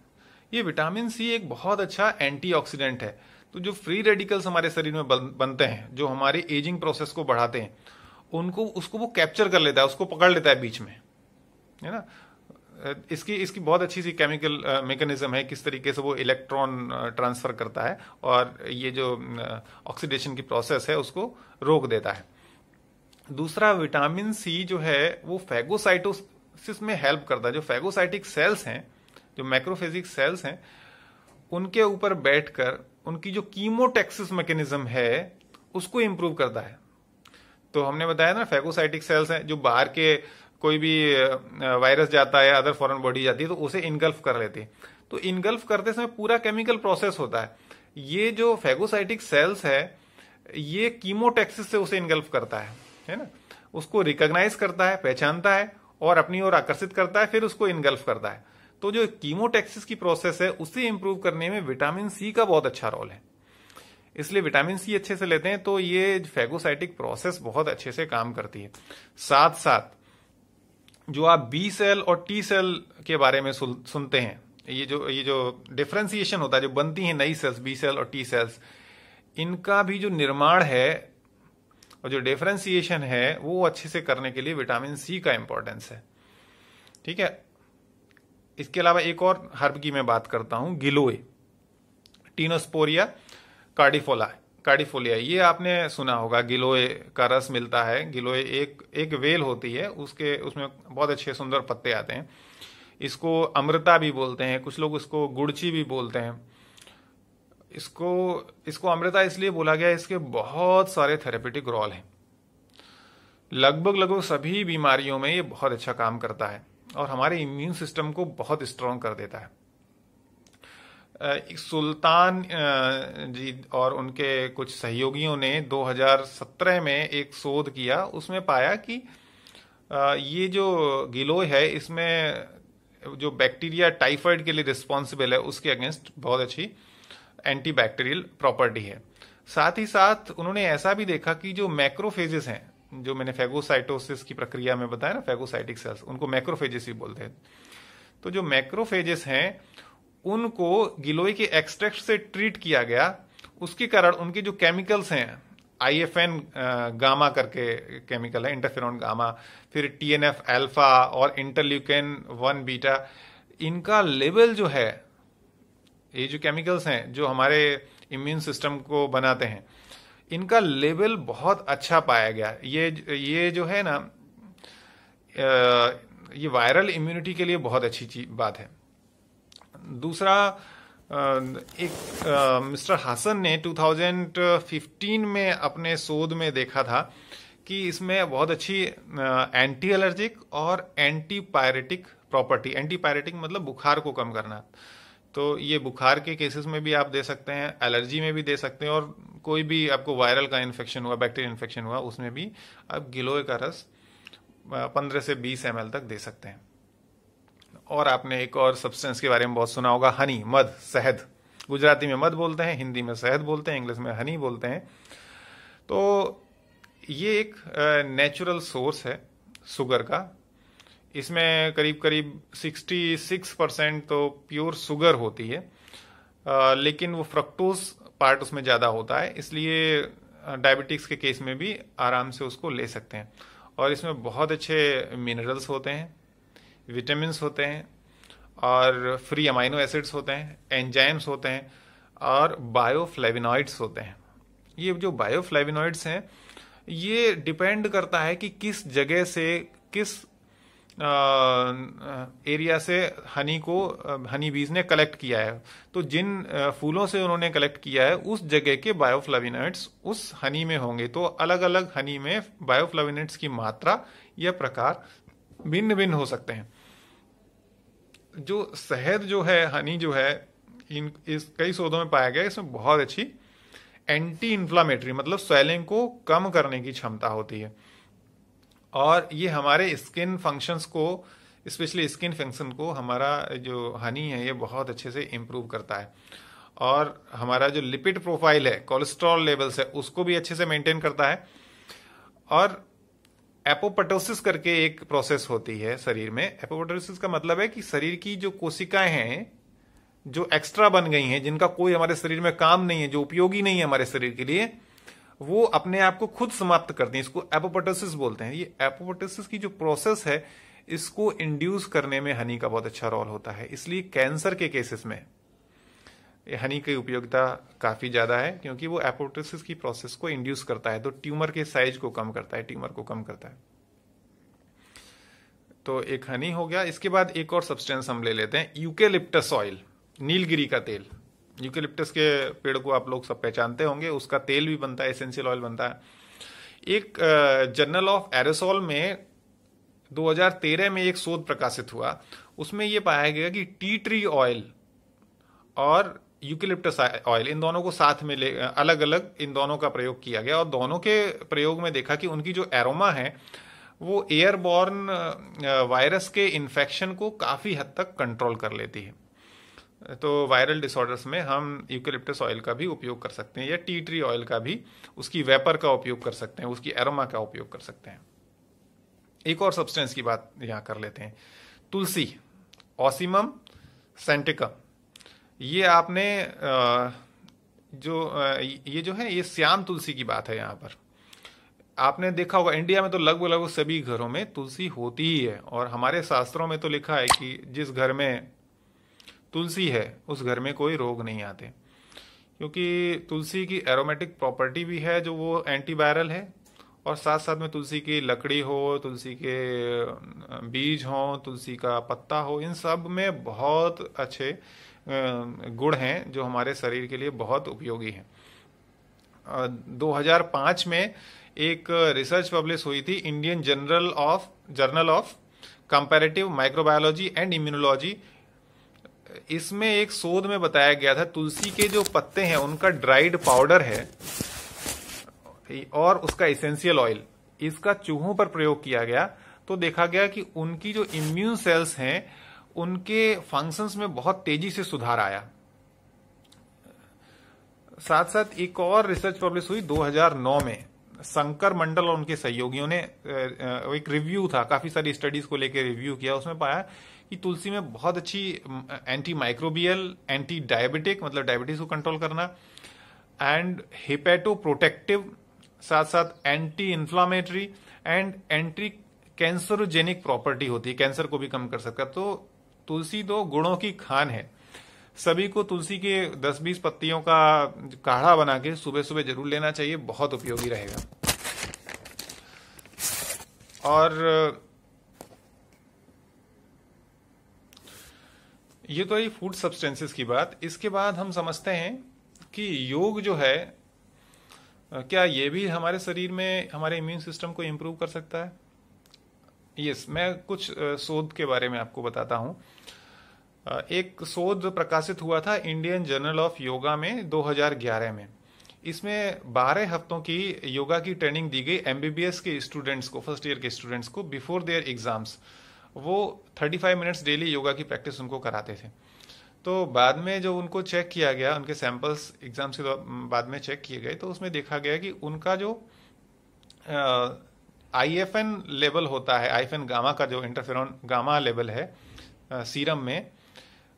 ये विटामिन सी एक बहुत अच्छा एंटीऑक्सीडेंट है। तो जो फ्री रेडिकल्स हमारे शरीर में बनते हैं, जो हमारी एजिंग प्रोसेस को बढ़ाते हैं, उसको वो कैप्चर कर लेता है, उसको पकड़ लेता है बीच में, है ना। इसकी बहुत अच्छी सी केमिकल मैकेनिज्म है, किस तरीके से वो इलेक्ट्रॉन ट्रांसफर करता है और ये जो ऑक्सीडेशन की प्रोसेस है उसको रोक देता है। दूसरा, विटामिन सी जो है वो फैगोसाइटोसिस में हेल्प करता है। जो फैगोसाइटिक सेल्स हैं, जो मैक्रोफेजिक सेल्स हैं, उनके ऊपर बैठकर उनकी जो कीमोटैक्सिस मैकेनिज्म है उसको इंप्रूव करता है। तो हमने बताया ना, फैगोसाइटिक सेल्स हैं जो बाहर के कोई भी वायरस जाता है, अदर फॉरेन बॉडी जाती है तो उसे इनगल्फ कर लेती है। तो इनगल्फ करते समय पूरा केमिकल प्रोसेस होता है। ये जो फैगोसाइटिक सेल्स है ये कीमोटैक्सिस से उसे इनगल्फ करता है ना, उसको रिकॉग्नाइज करता है, पहचानता है और अपनी ओर आकर्षित करता है, फिर उसको इनगल्फ करता है। तो जो कीमोटैक्सिस की प्रोसेस है उसे इंप्रूव करने में विटामिन सी का बहुत अच्छा रोल है। इसलिए विटामिन सी अच्छे से लेते हैं तो ये फैगोसाइटिक प्रोसेस बहुत अच्छे से काम करती है। साथ साथ जो आप बी सेल और टी सेल के बारे में सुनते हैं, ये जो डिफरेंशिएशन होता है, जो बनती है नई सेल्स, बी सेल और टी सेल्स, इनका भी जो निर्माण है और जो डिफरेंशिएशन है वो अच्छे से करने के लिए विटामिन सी का इंपॉर्टेंस है। ठीक है। इसके अलावा एक और हर्ब की मैं बात करता हूं, गिलोय, टीनोस्पोरिया कार्डिफोलिया। ये आपने सुना होगा, गिलोय का रस मिलता है। गिलोय एक वेल होती है, उसमें बहुत अच्छे सुंदर पत्ते आते हैं। इसको अमृता भी बोलते हैं, कुछ लोग इसको गुड़ची भी बोलते हैं। इसको अमृता इसलिए बोला गया, इसके बहुत सारे थेरेपेटिक रोल हैं। लगभग सभी बीमारियों में ये बहुत अच्छा काम करता है और हमारे इम्यून सिस्टम को बहुत स्ट्रांग कर देता है। सुल्तान जी और उनके कुछ सहयोगियों ने 2017 में एक शोध किया, उसमें पाया कि ये जो गिलोय है इसमें जो बैक्टीरिया टाइफाइड के लिए रिस्पॉन्सिबल है उसके अगेंस्ट बहुत अच्छी एंटीबैक्टीरियल प्रॉपर्टी है। साथ ही साथ उन्होंने ऐसा भी देखा कि जो मैक्रोफेजेस हैं, जो मैंने फैगोसाइटोसिस की प्रक्रिया में बताया ना, फैगोसाइटिक सेल्स, उनको मैक्रोफेजेस ही बोलते हैं। तो जो मैक्रोफेजेस हैं उनको गिलोय के एक्सट्रैक्ट से ट्रीट किया गया, उसके कारण उनके जो केमिकल्स हैं, IFN गामा करके केमिकल है, इंटरफेरॉन गामा, फिर TNF अल्फा और इंटरल्यूकिन 1 बीटा, इनका लेवल जो है, ये जो केमिकल्स हैं जो हमारे इम्यून सिस्टम को बनाते हैं, इनका लेवल बहुत अच्छा पाया गया। ये जो है ना, ये वायरल इम्यूनिटी के लिए बहुत अच्छी बात है। दूसरा, एक मिस्टर हसन ने 2015 में अपने शोध में देखा था कि इसमें बहुत अच्छी एंटी एलर्जिक और एंटीपायरेटिक प्रॉपर्टी, एंटीपायरेटिक मतलब बुखार को कम करना, तो ये बुखार के केसेस में भी आप दे सकते हैं, एलर्जी में भी दे सकते हैं, और कोई भी आपको वायरल का इन्फेक्शन हुआ, बैक्टीरियल इन्फेक्शन हुआ, उसमें भी आप गिलोय का रस 15 से 20 ml तक दे सकते हैं। और आपने एक और सब्सटेंस के बारे में बहुत सुना होगा, हनी, मध, शहद। गुजराती में मध बोलते हैं, हिंदी में शहद बोलते हैं, इंग्लिश में हनी बोलते हैं। तो ये एक नेचुरल सोर्स है शुगर का। इसमें करीब 66% तो प्योर शुगर होती है, लेकिन वो फ्रक्टोज पार्ट उसमें ज़्यादा होता है, इसलिए डायबिटिक्स के केस में भी आराम से उसको ले सकते हैं। और इसमें बहुत अच्छे मिनरल्स होते हैं, विटामिन्स होते हैं, और फ्री अमाइनो एसिड्स होते हैं, एंजाइम्स होते हैं, और बायोफ्लेविनॉइड्स होते हैं। ये जो बायोफ्लेविनॉइड्स हैं ये डिपेंड करता है कि किस जगह से, किस एरिया से हनी बीज ने कलेक्ट किया है। तो जिन फूलों से उन्होंने कलेक्ट किया है उस जगह के बायोफ्लाविनोइड्स उस हनी में होंगे। तो अलग अलग हनी में बायोफ्लाविनोइड्स की मात्रा या प्रकार भिन्न भिन्न हो सकते हैं। जो शहद जो है, हनी जो है, इस कई शोधों में पाया गया इसमें बहुत अच्छी एंटी इन्फ्लामेटरी मतलब स्वेलिंग को कम करने की क्षमता होती है, और ये हमारे स्किन फंक्शंस को, स्पेशली स्किन फंक्शन को, हमारा जो हनी है ये बहुत अच्छे से इम्प्रूव करता है। और हमारा जो लिपिड प्रोफाइल है, कोलेस्ट्रॉल लेवल्स है, उसको भी अच्छे से मेंटेन करता है। और एपोप्टोसिस करके एक प्रोसेस होती है शरीर में। एपोप्टोसिस का मतलब है कि शरीर की जो कोशिकाएं हैं जो एक्स्ट्रा बन गई हैं, जिनका कोई हमारे शरीर में काम नहीं है, जो उपयोगी नहीं है हमारे शरीर के लिए, वो अपने आप को खुद समाप्त करती हैं। इसको एपोप्टोसिस बोलते हैं। ये एपोप्टोसिस की जो प्रोसेस है इसको इंड्यूस करने में हनी का बहुत अच्छा रोल होता है। इसलिए कैंसर के केसेस में हनी की उपयोगिता काफी ज्यादा है, क्योंकि वो एपोप्टोसिस की प्रोसेस को इंड्यूस करता है, तो ट्यूमर के साइज को कम करता है, ट्यूमर को कम करता है। तो एक हनी हो गया। इसके बाद एक और सब्सटेंस हम ले लेते हैं, यूकेलिप्टस ऑयल, नीलगिरी का तेल। यूकेलिप्टस के पेड़ को आप लोग सब पहचानते होंगे, उसका तेल भी बनता है, एसेंशियल ऑयल बनता है। एक जर्नल ऑफ एरोसोल में 2013 में एक शोध प्रकाशित हुआ, उसमें यह पाया गया कि टी ट्री ऑयल और यूकेलिप्टस ऑयल, इन दोनों को साथ में अलग अलग इन दोनों का प्रयोग किया गया, और दोनों के प्रयोग में देखा कि उनकी जो एरोमा है वो एयरबॉर्न वायरस के इन्फेक्शन को काफी हद तक कंट्रोल कर लेती है। तो वायरल डिसऑर्डर्स में हम यूकेलिप्टस ऑयल का भी उपयोग कर सकते हैं, या टी ट्री ऑयल का भी, उसकी वेपर का उपयोग कर सकते हैं, उसकी एरोमा का उपयोग कर सकते हैं। एक और सब्सटेंस की बात यहां कर लेते हैं, तुलसी, ऑसिमम सेंटिकम। ये आपने ये जो है ये श्याम तुलसी की बात है। यहां पर आपने देखा होगा इंडिया में तो लगभग लगभग सभी घरों में तुलसी होती ही है, और हमारे शास्त्रों में तो लिखा है कि जिस घर में तुलसी है उस घर में कोई रोग नहीं आते, क्योंकि तुलसी की एरोमेटिक प्रॉपर्टी भी है जो वो एंटीवायरल है, और साथ साथ में तुलसी की लकड़ी हो, तुलसी के बीज हो, तुलसी का पत्ता हो, इन सब में बहुत अच्छे गुण हैं जो हमारे शरीर के लिए बहुत उपयोगी हैं। 2005 में एक रिसर्च पब्लिश हुई थी, Indian journal of comparative microbiology and immunology. इसमें एक शोध में बताया गया था तुलसी के जो पत्ते हैं उनका ड्राइड पाउडर है और उसका एसेंशियल ऑयल, इसका चूहों पर प्रयोग किया गया, तो देखा गया कि उनकी जो इम्यून सेल्स हैं उनके फंक्शंस में बहुत तेजी से सुधार आया। साथ साथ एक और रिसर्च पब्लिश हुई 2009 में, शंकर मंडल और उनके सहयोगियों ने एक रिव्यू था, काफी सारी स्टडीज को लेकर रिव्यू किया, उसमें पाया कि तुलसी में बहुत अच्छी एंटी माइक्रोबियल, एंटी डायबिटिक मतलब डायबिटीज को कंट्रोल करना, एंड हेपेटो प्रोटेक्टिव, साथ साथ anti inflammatory and anti carcinogenic property होती है, कैंसर को भी कम कर सकता है। तो तुलसी दो गुणों की खान है। सभी को तुलसी के 10-20 पत्तियों का काढ़ा बना के सुबह सुबह जरूर लेना चाहिए, बहुत उपयोगी रहेगा। और ये तो ये फूड सब्सटेंसेस की बात। इसके बाद हम समझते हैं कि योग जो है क्या ये भी हमारे शरीर में हमारे इम्यून सिस्टम को इम्प्रूव कर सकता है? यस, मैं कुछ शोध के बारे में आपको बताता हूं। एक शोध प्रकाशित हुआ था इंडियन जर्नल ऑफ योगा में 2011 में। इसमें 12 हफ्तों की योगा की ट्रेनिंग दी गई एमबीबीएस के स्टूडेंट्स को, फर्स्ट ईयर के स्टूडेंट्स को, बिफोर देयर एग्जाम्स। वो 35 मिनट्स डेली योगा की प्रैक्टिस उनको कराते थे। तो बाद में जो उनको चेक किया गया, उनके सैंपल्स एग्जाम्स के बाद में चेक किए गए, तो उसमें देखा गया कि उनका जो आईएफएन लेवल होता है, आईएफएन गामा का जो इंटरफेरॉन गामा लेवल है सीरम में,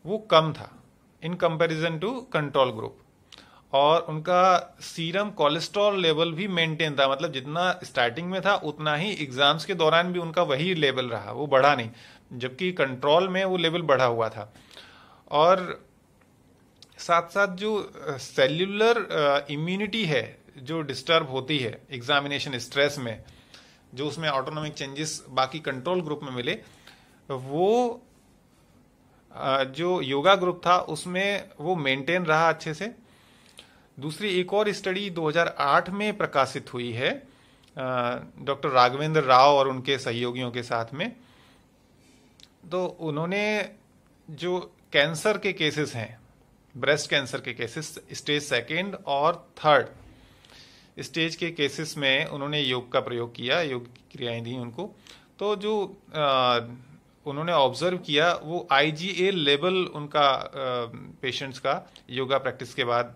वो कम था in comparison to control group, और उनका सीरम कोलेस्ट्रॉल लेवल भी मेंटेन था, मतलब जितना स्टार्टिंग में था उतना ही एग्जाम्स के दौरान भी उनका वही लेवल रहा, वो बढ़ा नहीं, जबकि कंट्रोल में वो लेवल बढ़ा हुआ था। और साथ साथ जो सेल्यूलर इम्यूनिटी है जो डिस्टर्ब होती है एग्जामिनेशन स्ट्रेस में, जो उसमें ऑटोनॉमिक चेंजेस बाकी कंट्रोल ग्रुप में मिले, वो जो योगा ग्रुप था उसमें वो मेंटेन रहा अच्छे से। दूसरी एक और स्टडी 2008 में प्रकाशित हुई है डॉक्टर राघवेंद्र राव और उनके सहयोगियों के साथ में। तो उन्होंने जो कैंसर के केसेस हैं, ब्रेस्ट कैंसर के केसेस स्टेज 2 और 3 स्टेज के केसेस में उन्होंने योग का प्रयोग किया, योग की क्रियाएं दी उनको। तो जो उन्होंने ऑब्जर्व किया वो IgA लेवल उनका पेशेंट्स का योगा प्रैक्टिस के बाद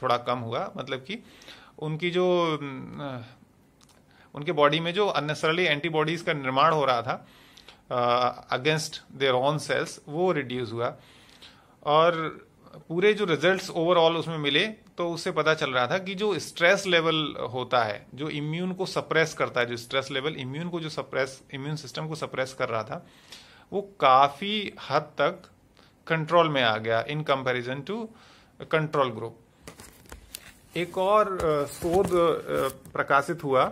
थोड़ा कम हुआ। मतलब कि उनकी जो उनके बॉडी में जो अननेसेसरली एंटीबॉडीज का निर्माण हो रहा था अगेंस्ट देयर ओन सेल्स, वो रिड्यूस हुआ। और पूरे जो रिजल्ट्स ओवरऑल उसमें मिले तो उससे पता चल रहा था कि जो स्ट्रेस लेवल होता है, जो इम्यून को सप्रेस करता है, जो स्ट्रेस लेवल इम्यून को जो सप्रेस, इम्यून सिस्टम को सप्रेस कर रहा था, वो काफी हद तक कंट्रोल में आ गया in comparison to control group. एक और शोध प्रकाशित हुआ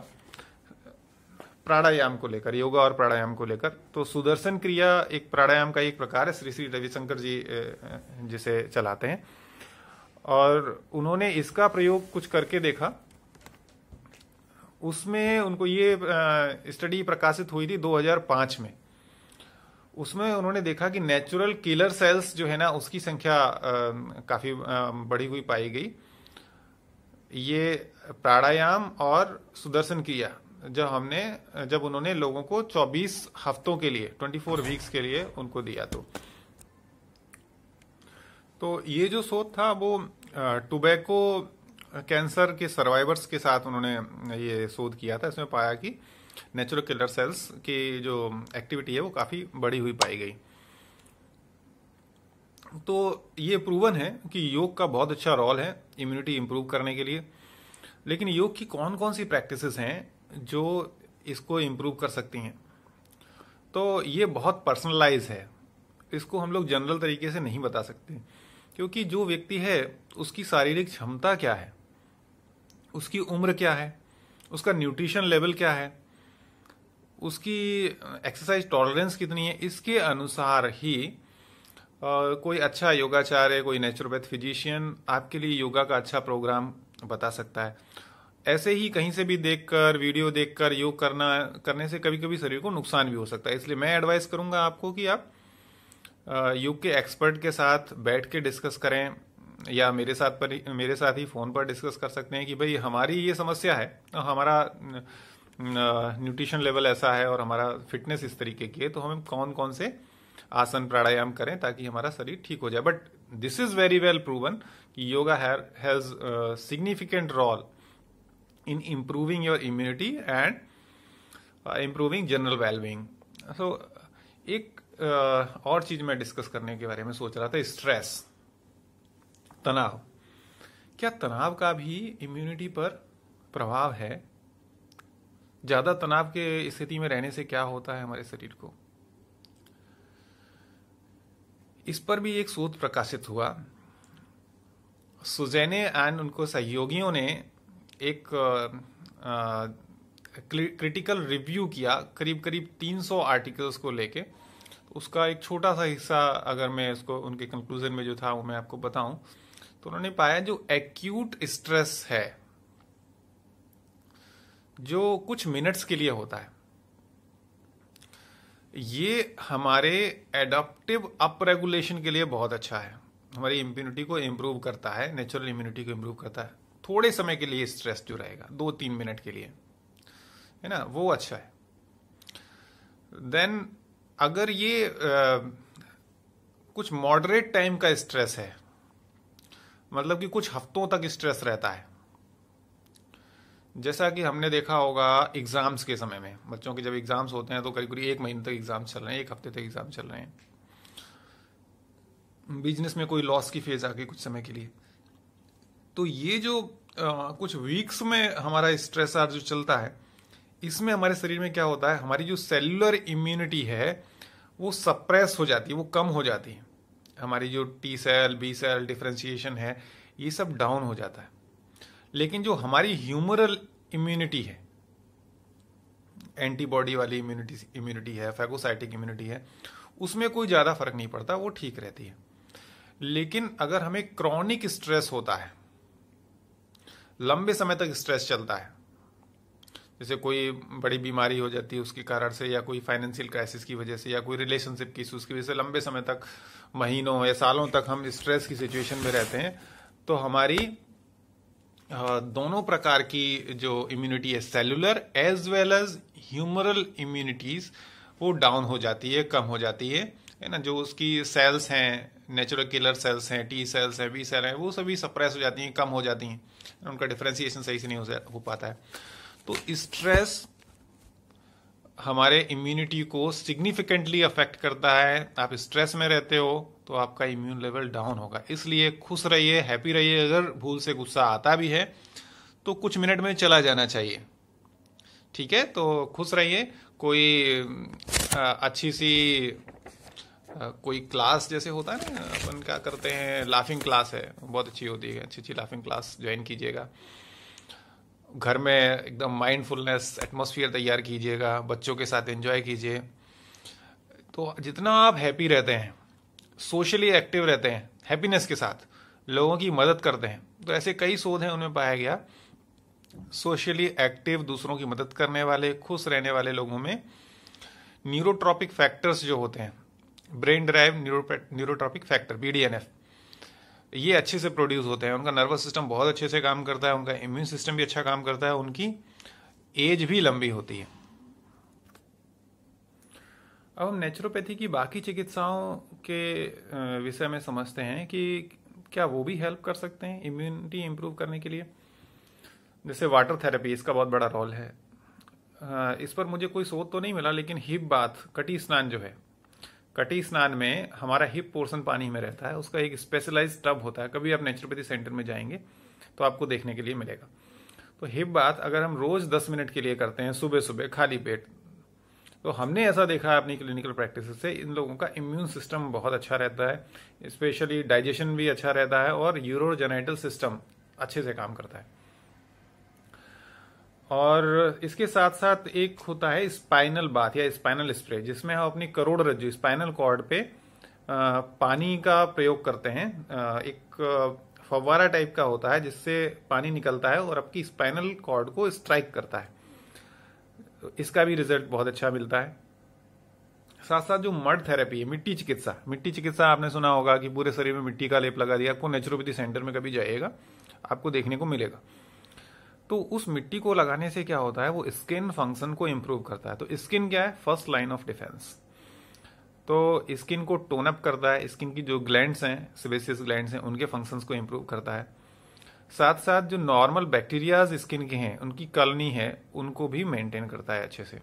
प्राणायाम को लेकर, योगा और प्राणायाम को लेकर। तो सुदर्शन क्रिया एक प्राणायाम का एक प्रकार है, श्री श्री रविशंकर जी जिसे चलाते हैं, और उन्होंने इसका प्रयोग कुछ करके देखा। उसमें उनको ये स्टडी प्रकाशित हुई थी 2005 में। उसमें उन्होंने देखा कि नेचुरल किलर सेल्स जो है ना, उसकी संख्या काफी बढ़ी हुई पाई गई। ये प्राणायाम और सुदर्शन क्रिया जब उन्होंने लोगों को 24 हफ्तों के लिए, 24 वीक्स के लिए उनको दिया, तो ये जो शोध था वो टोबैको कैंसर के सर्वाइवर्स के साथ उन्होंने ये शोध किया था। इसमें पाया कि नेचुरल किलर सेल्स की जो एक्टिविटी है वो काफी बढ़ी हुई पाई गई। तो ये प्रूवन है कि योग का बहुत अच्छा रोल है इम्यूनिटी इंप्रूव करने के लिए। लेकिन योग की कौन कौन सी प्रैक्टिसेस हैं जो इसको इंप्रूव कर सकती हैं? तो ये बहुत पर्सनलाइज है, इसको हम लोग जनरल तरीके से नहीं बता सकते, क्योंकि जो व्यक्ति है उसकी शारीरिक क्षमता क्या है, उसकी उम्र क्या है, उसका न्यूट्रिशन लेवल क्या है, उसकी एक्सरसाइज टॉलरेंस कितनी है, इसके अनुसार ही कोई अच्छा योगाचार्य, कोई नेचुरोपैथ फिजिशियन आपके लिए योगा का अच्छा प्रोग्राम बता सकता है। ऐसे ही कहीं से भी देखकर, वीडियो देखकर योग करने से कभी कभी शरीर को नुकसान भी हो सकता है। इसलिए मैं एडवाइस करूंगा आपको कि आप योग के एक्सपर्ट के साथ बैठ के डिस्कस करें, या मेरे साथ ही फोन पर डिस्कस कर सकते हैं कि भाई हमारी ये समस्या है, हमारा न्यूट्रिशन लेवल ऐसा है और हमारा फिटनेस इस तरीके की है, तो हम कौन कौन से आसन प्राणायाम करें ताकि हमारा शरीर ठीक हो जाए। But this is very well proven कि yoga has significant role in improving your immunity and improving general well-being. So एक और चीज मैं डिस्कस करने के बारे में सोच रहा था, स्ट्रेस, तनाव। क्या तनाव का भी इम्यूनिटी पर प्रभाव है? ज्यादा तनाव के स्थिति में रहने से क्या होता है हमारे शरीर को? इस पर भी एक शोध प्रकाशित हुआ। सुजैने एंड उनको सहयोगियों ने एक क्रिटिकल रिव्यू किया, करीब करीब 300 आर्टिकल्स को लेके। उसका एक छोटा सा हिस्सा अगर मैं इसको उनके कंक्लूजन में जो था वो मैं आपको बताऊं, तो उन्होंने पाया जो एक्यूट स्ट्रेस है, जो कुछ मिनट्स के लिए होता है, ये हमारे एडाप्टिव अप रेगुलेशन के लिए बहुत अच्छा है। हमारी इम्यूनिटी को इम्प्रूव करता है, नेचुरल इम्यूनिटी को इम्प्रूव करता है। थोड़े समय के लिए स्ट्रेस जो रहेगा, 2-3 मिनट के लिए, है ना, वो अच्छा है। देन अगर ये कुछ मॉडरेट टाइम का स्ट्रेस है, मतलब कि कुछ हफ्तों तक स्ट्रेस रहता है, जैसा कि हमने देखा होगा एग्जाम्स के समय में, बच्चों के जब एग्जाम्स होते हैं तो करीब करीब 1 महीने तक एग्जाम चल रहे हैं, 1 हफ्ते तक एग्जाम चल रहे हैं। बिजनेस में कोई लॉस की फेज आ गई कुछ समय के लिए, तो ये जो कुछ वीक्स में हमारा स्ट्रेस जो चलता है, इसमें हमारे शरीर में क्या होता है, हमारी जो सेल्युलर इम्यूनिटी है वो सप्रेस हो जाती है, वो कम हो जाती है। हमारी जो T cell, B cell differentiation है, ये सब डाउन हो जाता है। लेकिन जो हमारी ह्यूमरल इम्यूनिटी है, एंटीबॉडी वाली इम्यूनिटी है, फैगोसाइटिक इम्यूनिटी है, उसमें कोई ज़्यादा फर्क नहीं पड़ता, वो ठीक रहती है। लेकिन अगर हमें क्रॉनिक स्ट्रेस होता है, लंबे समय तक स्ट्रेस चलता है, जैसे कोई बड़ी बीमारी हो जाती है उसके कारण से, या कोई फाइनेंशियल क्राइसिस की वजह से, या कोई रिलेशनशिप की इश्यूज की वजह से लंबे समय तक, महीनों या सालों तक हम स्ट्रेस की सिचुएशन में रहते हैं, तो हमारी दोनों प्रकार की जो इम्यूनिटी है, cellular as well as humoral immunities, वो डाउन हो जाती है, कम हो जाती है ना। जो उसकी सेल्स हैं, नेचुरल किलर सेल्स हैं, टी सेल्स हैं, बी सेल हैं, वो सभी सप्रेस हो जाती हैं, कम हो जाती हैं, उनका डिफ्रेंसिएशन सही से नहीं हो पाता है। तो स्ट्रेस हमारे इम्यूनिटी को सिग्निफिकेंटली अफेक्ट करता है। आप स्ट्रेस में रहते हो तो आपका इम्यून लेवल डाउन होगा। इसलिए खुश रहिए, हैप्पी रहिए। अगर भूल से गुस्सा आता भी है तो कुछ मिनट में चला जाना चाहिए, ठीक है। तो खुश रहिए। कोई अच्छी सी कोई क्लास जैसे होता है ना, अपन क्या करते हैं, लाफिंग क्लास है, बहुत अच्छी होती है, अच्छी अच्छी लाफिंग क्लास ज्वाइन कीजिएगा। घर में एकदम माइंडफुलनेस एटमॉस्फेयर तैयार कीजिएगा, बच्चों के साथ एंजॉय कीजिए। तो जितना आप हैप्पी रहते हैं, सोशली एक्टिव रहते हैं, हैप्पीनेस के साथ लोगों की मदद करते हैं, तो ऐसे कई शोध हैं, उनमें पाया गया सोशली एक्टिव, दूसरों की मदद करने वाले, खुश रहने वाले लोगों में न्यूरोट्रॉपिक फैक्टर्स जो होते हैं, brain drive neurotrophic factor BDNF, ये अच्छे से प्रोड्यूस होते हैं। उनका नर्वस सिस्टम बहुत अच्छे से काम करता है, उनका इम्यून सिस्टम भी अच्छा काम करता है, उनकी एज भी लंबी होती है। अब हम नेचुरोपैथी की बाकी चिकित्साओं के विषय में समझते हैं कि क्या वो भी हेल्प कर सकते हैं इम्यूनिटी इंप्रूव करने के लिए। जैसे वाटर थेरेपी, इसका बहुत बड़ा रोल है। इस पर मुझे कोई शोध तो नहीं मिला, लेकिन हिप बाथ, कटी स्नान जो है, कटी स्नान में हमारा हिप पोर्शन पानी में रहता है, उसका एक स्पेशलाइज्ड टब होता है। कभी आप नेचुरोपैथी सेंटर में जाएंगे तो आपको देखने के लिए मिलेगा। तो हिप बाथ अगर हम रोज 10 मिनट के लिए करते हैं सुबह सुबह खाली पेट, तो हमने ऐसा देखा है अपनी क्लिनिकल प्रैक्टिस से, इन लोगों का इम्यून सिस्टम बहुत अच्छा रहता है, स्पेशली डाइजेशन भी अच्छा रहता है, और यूरोजेनाइटल सिस्टम अच्छे से काम करता है। और इसके साथ साथ एक होता है स्पाइनल बाथ या स्पाइनल स्प्रे, जिसमें हम अपनी करोड़रज्जु, स्पाइनल कॉर्ड पे पानी का प्रयोग करते हैं। एक फव्वारा टाइप का होता है जिससे पानी निकलता है और आपकी स्पाइनल कॉर्ड को स्ट्राइक करता है। इसका भी रिजल्ट बहुत अच्छा मिलता है। साथ साथ जो मड थेरेपी है, मिट्टी चिकित्सा, मिट्टी चिकित्सा आपने सुना होगा कि पूरे शरीर में मिट्टी का लेप लगा दिया। आपको नेचुरोपैथी सेंटर में कभी जाइएगा आपको देखने को मिलेगा। तो उस मिट्टी को लगाने से क्या होता है, वो स्किन फंक्शन को इंप्रूव करता है। तो स्किन क्या है, फर्स्ट लाइन ऑफ डिफेंस। तो स्किन को टोन अप करता है, स्किन की जो ग्लैंड्स हैं, सेबेसियस ग्लैंड्स हैं, उनके फंक्शंस को इंप्रूव करता है। साथ साथ जो नॉर्मल बैक्टीरियाज स्किन के हैं, उनकी कॉलोनी है, उनको भी मेंटेन करता है अच्छे से।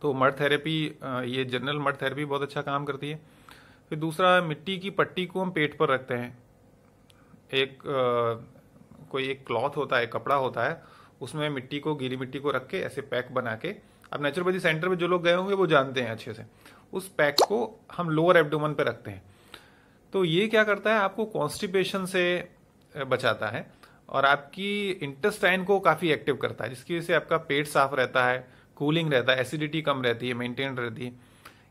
तो मड थेरेपी, ये जनरल मड थेरेपी बहुत अच्छा काम करती है। फिर दूसरा, मिट्टी की पट्टी को हम पेट पर रखते हैं। कोई एक क्लॉथ होता है, कपड़ा होता है, उसमें मिट्टी को, गीली मिट्टी को रख के ऐसे पैक बना के, अब नेचुरोपैथी सेंटर में जो लोग गए होंगे वो जानते हैं अच्छे से, उस पैक को हम लोअर एब्डोमेन पे रखते हैं। तो ये क्या करता है, आपको कॉन्स्टिपेशन से बचाता है और आपकी इंटेस्टाइन को काफी एक्टिव करता है, जिसकी वजह से आपका पेट साफ रहता है, कूलिंग रहता है, एसिडिटी कम रहती है, मेंटेन रहती है।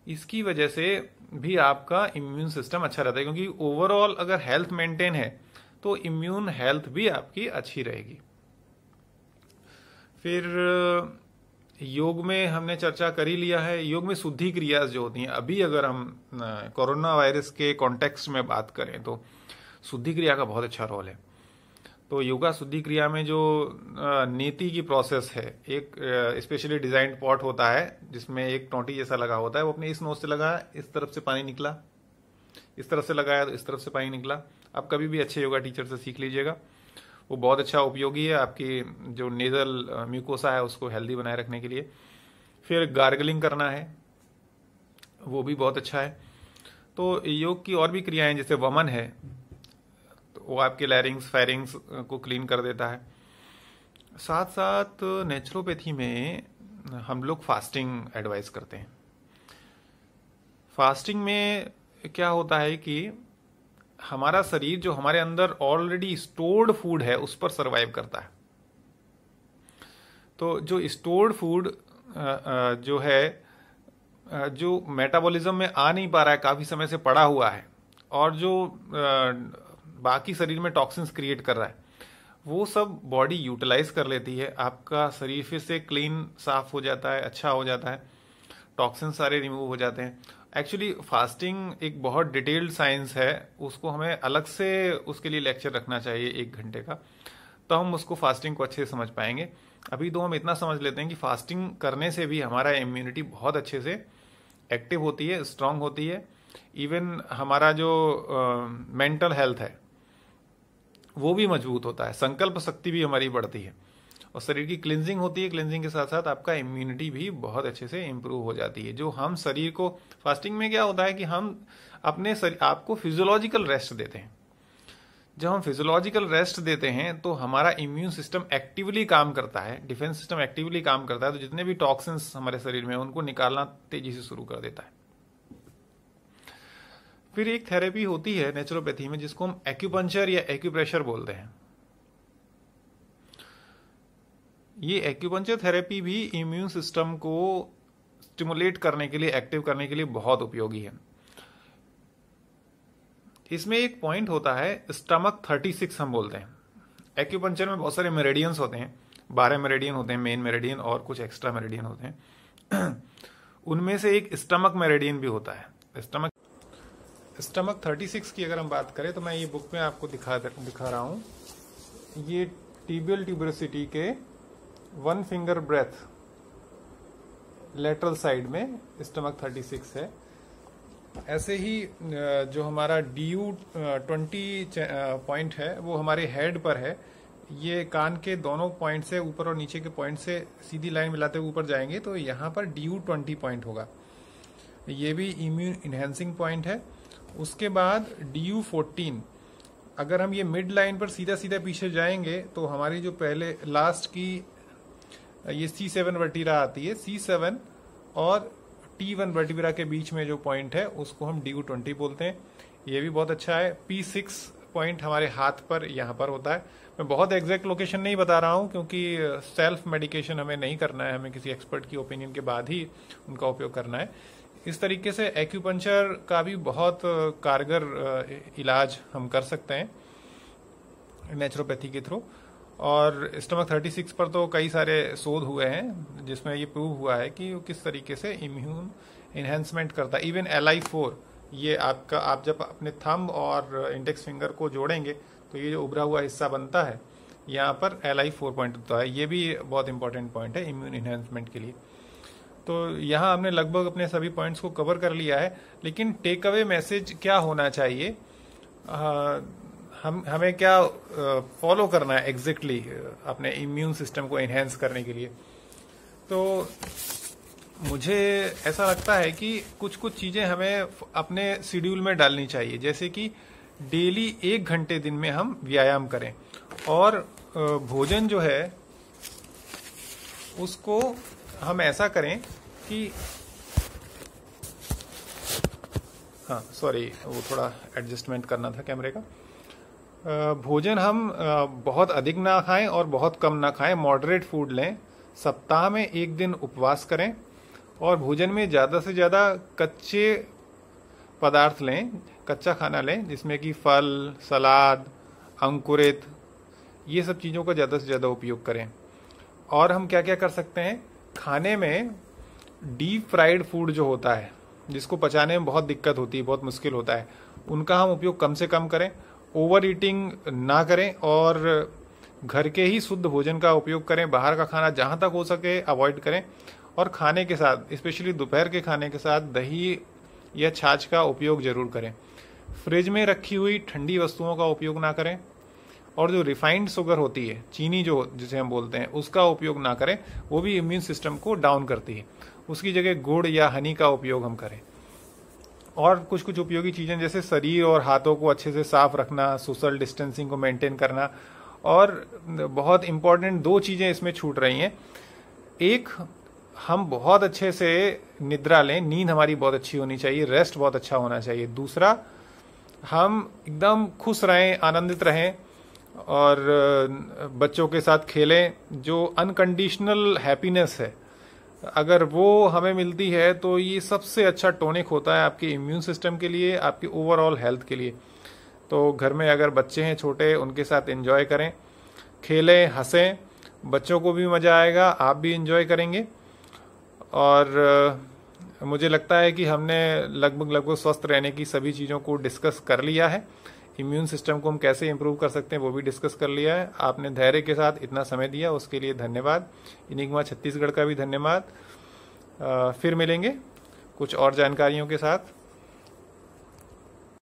इसकी वजह से भी आपका इम्यून सिस्टम अच्छा रहता है, क्योंकि ओवरऑल अगर हेल्थ मेंटेन है तो इम्यून हेल्थ भी आपकी अच्छी रहेगी। फिर योग में हमने चर्चा कर ही लिया है। योग में शुद्धि क्रिया जो होती हैं, अभी अगर हम कोरोना वायरस के कॉन्टेक्स्ट में बात करें तो शुद्धि क्रिया का बहुत अच्छा रोल है। तो योगा शुद्धि क्रिया में जो नीति की प्रोसेस है, एक स्पेशली डिजाइंड पॉट होता है जिसमें एक टोंटी जैसा लगा होता है, वो अपने इस नोज से लगाया, इस तरफ से पानी निकला, इस तरफ से लगाया तो इस तरफ से पानी निकला। आप कभी भी अच्छे योगा टीचर से सीख लीजिएगा, वो बहुत अच्छा उपयोगी है आपकी जो नेजल म्यूकोसा है उसको हेल्दी बनाए रखने के लिए। फिर गार्गलिंग करना है, वो भी बहुत अच्छा है। तो योग की और भी क्रियाएं, जैसे वमन है, तो वो आपके लैरिंग्स फेरिंग्स को क्लीन कर देता है। साथ साथ नेचुरोपैथी में हम लोग फास्टिंग एडवाइस करते हैं। फास्टिंग में क्या होता है कि हमारा शरीर जो हमारे अंदर ऑलरेडी स्टोर्ड फूड है उस पर सरवाइव करता है। तो जो स्टोर्ड फूड जो है जो मेटाबॉलिज्म में आ नहीं पा रहा है, काफी समय से पड़ा हुआ है, और जो बाकी शरीर में टॉक्सिन्स क्रिएट कर रहा है, वो सब बॉडी यूटिलाइज कर लेती है। आपका शरीर फिर से क्लीन, साफ हो जाता है, अच्छा हो जाता है, टॉक्सिन सारे रिमूव हो जाते हैं। एक्चुअली फास्टिंग एक बहुत डिटेल्ड साइंस है, उसको हमें अलग से उसके लिए लेक्चर रखना चाहिए 1 घंटे का, तो हम उसको फास्टिंग को अच्छे से समझ पाएंगे। अभी तो हम इतना समझ लेते हैं कि फास्टिंग करने से भी हमारा इम्यूनिटी बहुत अच्छे से एक्टिव होती है, स्ट्रांग होती है। इवन हमारा जो मेंटल हेल्थ है वो भी मजबूत होता है, संकल्प शक्ति भी हमारी बढ़ती है, और शरीर की क्लिनजिंग होती है। क्लिनजिंग के साथ साथ आपका इम्यूनिटी भी बहुत अच्छे से इंप्रूव हो जाती है। जो हम शरीर को, फास्टिंग में क्या होता है कि हम अपने आपको फिजियोलॉजिकल रेस्ट देते हैं। जब हम फिजियोलॉजिकल रेस्ट देते हैं तो हमारा इम्यून सिस्टम एक्टिवली काम करता है, डिफेंस सिस्टम एक्टिवली काम करता है, तो जितने भी टॉक्सिन्स हमारे शरीर में उनको निकालना तेजी से शुरू कर देता है। फिर एक थेरेपी होती है नेचुरोपैथी में जिसको हम एक्यूपंक्चर या एक्यूप्रेशर बोलते हैं। ये एक्यूपंक्चर थेरेपी भी इम्यून सिस्टम को स्टिमुलेट करने के लिए, एक्टिव करने के लिए बहुत उपयोगी है। इसमें एक पॉइंट होता है स्टमक 36 हम बोलते हैं। एक्यूपंक्चर में बहुत सारे मेरेडियंस होते हैं, 12 मेरेडियन होते हैं, मेन मेरेडियन और कुछ एक्स्ट्रा मेरेडियन होते हैं। उनमें से एक स्टमक मेरेडियन भी होता है। स्टमक 36 की अगर हम बात करें तो मैं ये बुक में आपको दिखा रहा हूं। ये टिबियल ट्यूबरोसिटी के 1 फिंगर ब्रेथ लेटरल साइड में स्टमक 36 है। ऐसे ही जो हमारा DU20 पॉइंट है वो हमारे हेड पर है। ये कान के दोनों पॉइंट से, ऊपर और नीचे के पॉइंट से सीधी लाइन मिलाते हुए ऊपर जाएंगे तो यहाँ पर DU20 पॉइंट होगा। ये भी इम्यून इनहेंसिंग पॉइंट है। उसके बाद DU14, अगर हम ये मिड लाइन पर सीधा सीधा पीछे जाएंगे तो हमारी जो पहले लास्ट की ये C7 वर्टिब्रा आती है, C7 और T1 वर्टिब्रा के बीच में जो पॉइंट है उसको हम DU20 बोलते हैं। ये भी बहुत अच्छा है। P6 पॉइंट हमारे हाथ पर यहाँ पर होता है। मैं बहुत एग्जैक्ट लोकेशन नहीं बता रहा हूँ क्योंकि सेल्फ मेडिकेशन हमें नहीं करना है, हमें किसी एक्सपर्ट की ओपिनियन के बाद ही उनका उपयोग करना है। इस तरीके से एक्यूपंक्चर का भी बहुत कारगर इलाज हम कर सकते हैं नेचुरोपैथी के थ्रू। और स्टमक 36 पर तो कई सारे शोध हुए हैं जिसमें ये प्रूव हुआ है कि वो किस तरीके से इम्यून इन्हेंसमेंट करता है। इवन LI4, ये आपका, आप जब अपने थंब और इंडेक्स फिंगर को जोड़ेंगे तो ये जो उभरा हुआ हिस्सा बनता है यहाँ पर LI4 पॉइंट होता है। ये भी बहुत इंपॉर्टेंट पॉइंट है इम्यून इन्हेंसमेंट के लिए। तो यहाँ हमने लगभग अपने सभी पॉइंट्स को कवर कर लिया है, लेकिन टेक अवे मैसेज क्या होना चाहिए, हमें क्या फॉलो करना है एग्जैक्टली अपने इम्यून सिस्टम को एनहेंस करने के लिए। तो मुझे ऐसा लगता है कि कुछ कुछ चीजें हमें अपने शेड्यूल में डालनी चाहिए, जैसे कि डेली 1 घंटे दिन में हम व्यायाम करें, और भोजन जो है उसको हम ऐसा करें कि, हाँ सॉरी वो थोड़ा एडजस्टमेंट करना था कैमरे का। भोजन हम बहुत अधिक ना खाएं और बहुत कम ना खाएं, मॉडरेट फूड लें। सप्ताह में 1 दिन उपवास करें और भोजन में ज़्यादा से ज़्यादा कच्चे पदार्थ लें, कच्चा खाना लें, जिसमें कि फल, सलाद, अंकुरित, ये सब चीज़ों का ज़्यादा से ज़्यादा उपयोग करें। और हम क्या क्या कर सकते हैं, खाने में डीप फ्राइड फूड जो होता है, जिसको पचाने में बहुत दिक्कत होती है, बहुत मुश्किल होता है, उनका हम उपयोग कम से कम करें। ओवर ईटिंग ना करें और घर के ही शुद्ध भोजन का उपयोग करें। बाहर का खाना जहाँ तक हो सके अवॉइड करें। और खाने के साथ, स्पेशली दोपहर के खाने के साथ, दही या छाछ का उपयोग जरूर करें। फ्रिज में रखी हुई ठंडी वस्तुओं का उपयोग ना करें। और जो रिफाइंड शुगर होती है, चीनी जो जिसे हम बोलते हैं, उसका उपयोग ना करें, वो भी इम्यून सिस्टम को डाउन करती है। उसकी जगह गुड़ या हनी का उपयोग हम करें। और कुछ कुछ उपयोगी चीजें जैसे शरीर और हाथों को अच्छे से साफ रखना, सोशल डिस्टेंसिंग को मेंटेन करना। और बहुत इंपॉर्टेंट 2 चीजें इसमें छूट रही हैं। एक, हम बहुत अच्छे से निद्रा लें, नींद हमारी बहुत अच्छी होनी चाहिए, रेस्ट बहुत अच्छा होना चाहिए। दूसरा, हम एकदम खुश रहें, आनंदित रहें और बच्चों के साथ खेलें। जो अनकंडीशनल हैप्पीनेस है अगर वो हमें मिलती है तो ये सबसे अच्छा टॉनिक होता है आपके इम्यून सिस्टम के लिए, आपकी ओवरऑल हेल्थ के लिए। तो घर में अगर बच्चे हैं छोटे, उनके साथ एंजॉय करें, खेलें, हंसें, बच्चों को भी मज़ा आएगा, आप भी एंजॉय करेंगे। और मुझे लगता है कि हमने लगभग स्वस्थ रहने की सभी चीज़ों को डिस्कस कर लिया है। इम्यून सिस्टम को हम कैसे इम्प्रूव कर सकते हैं वो भी डिस्कस कर लिया है। आपने धैर्य के साथ इतना समय दिया, उसके लिए धन्यवाद। इनिग्मा छत्तीसगढ़ का भी धन्यवाद। फिर मिलेंगे कुछ और जानकारियों के साथ।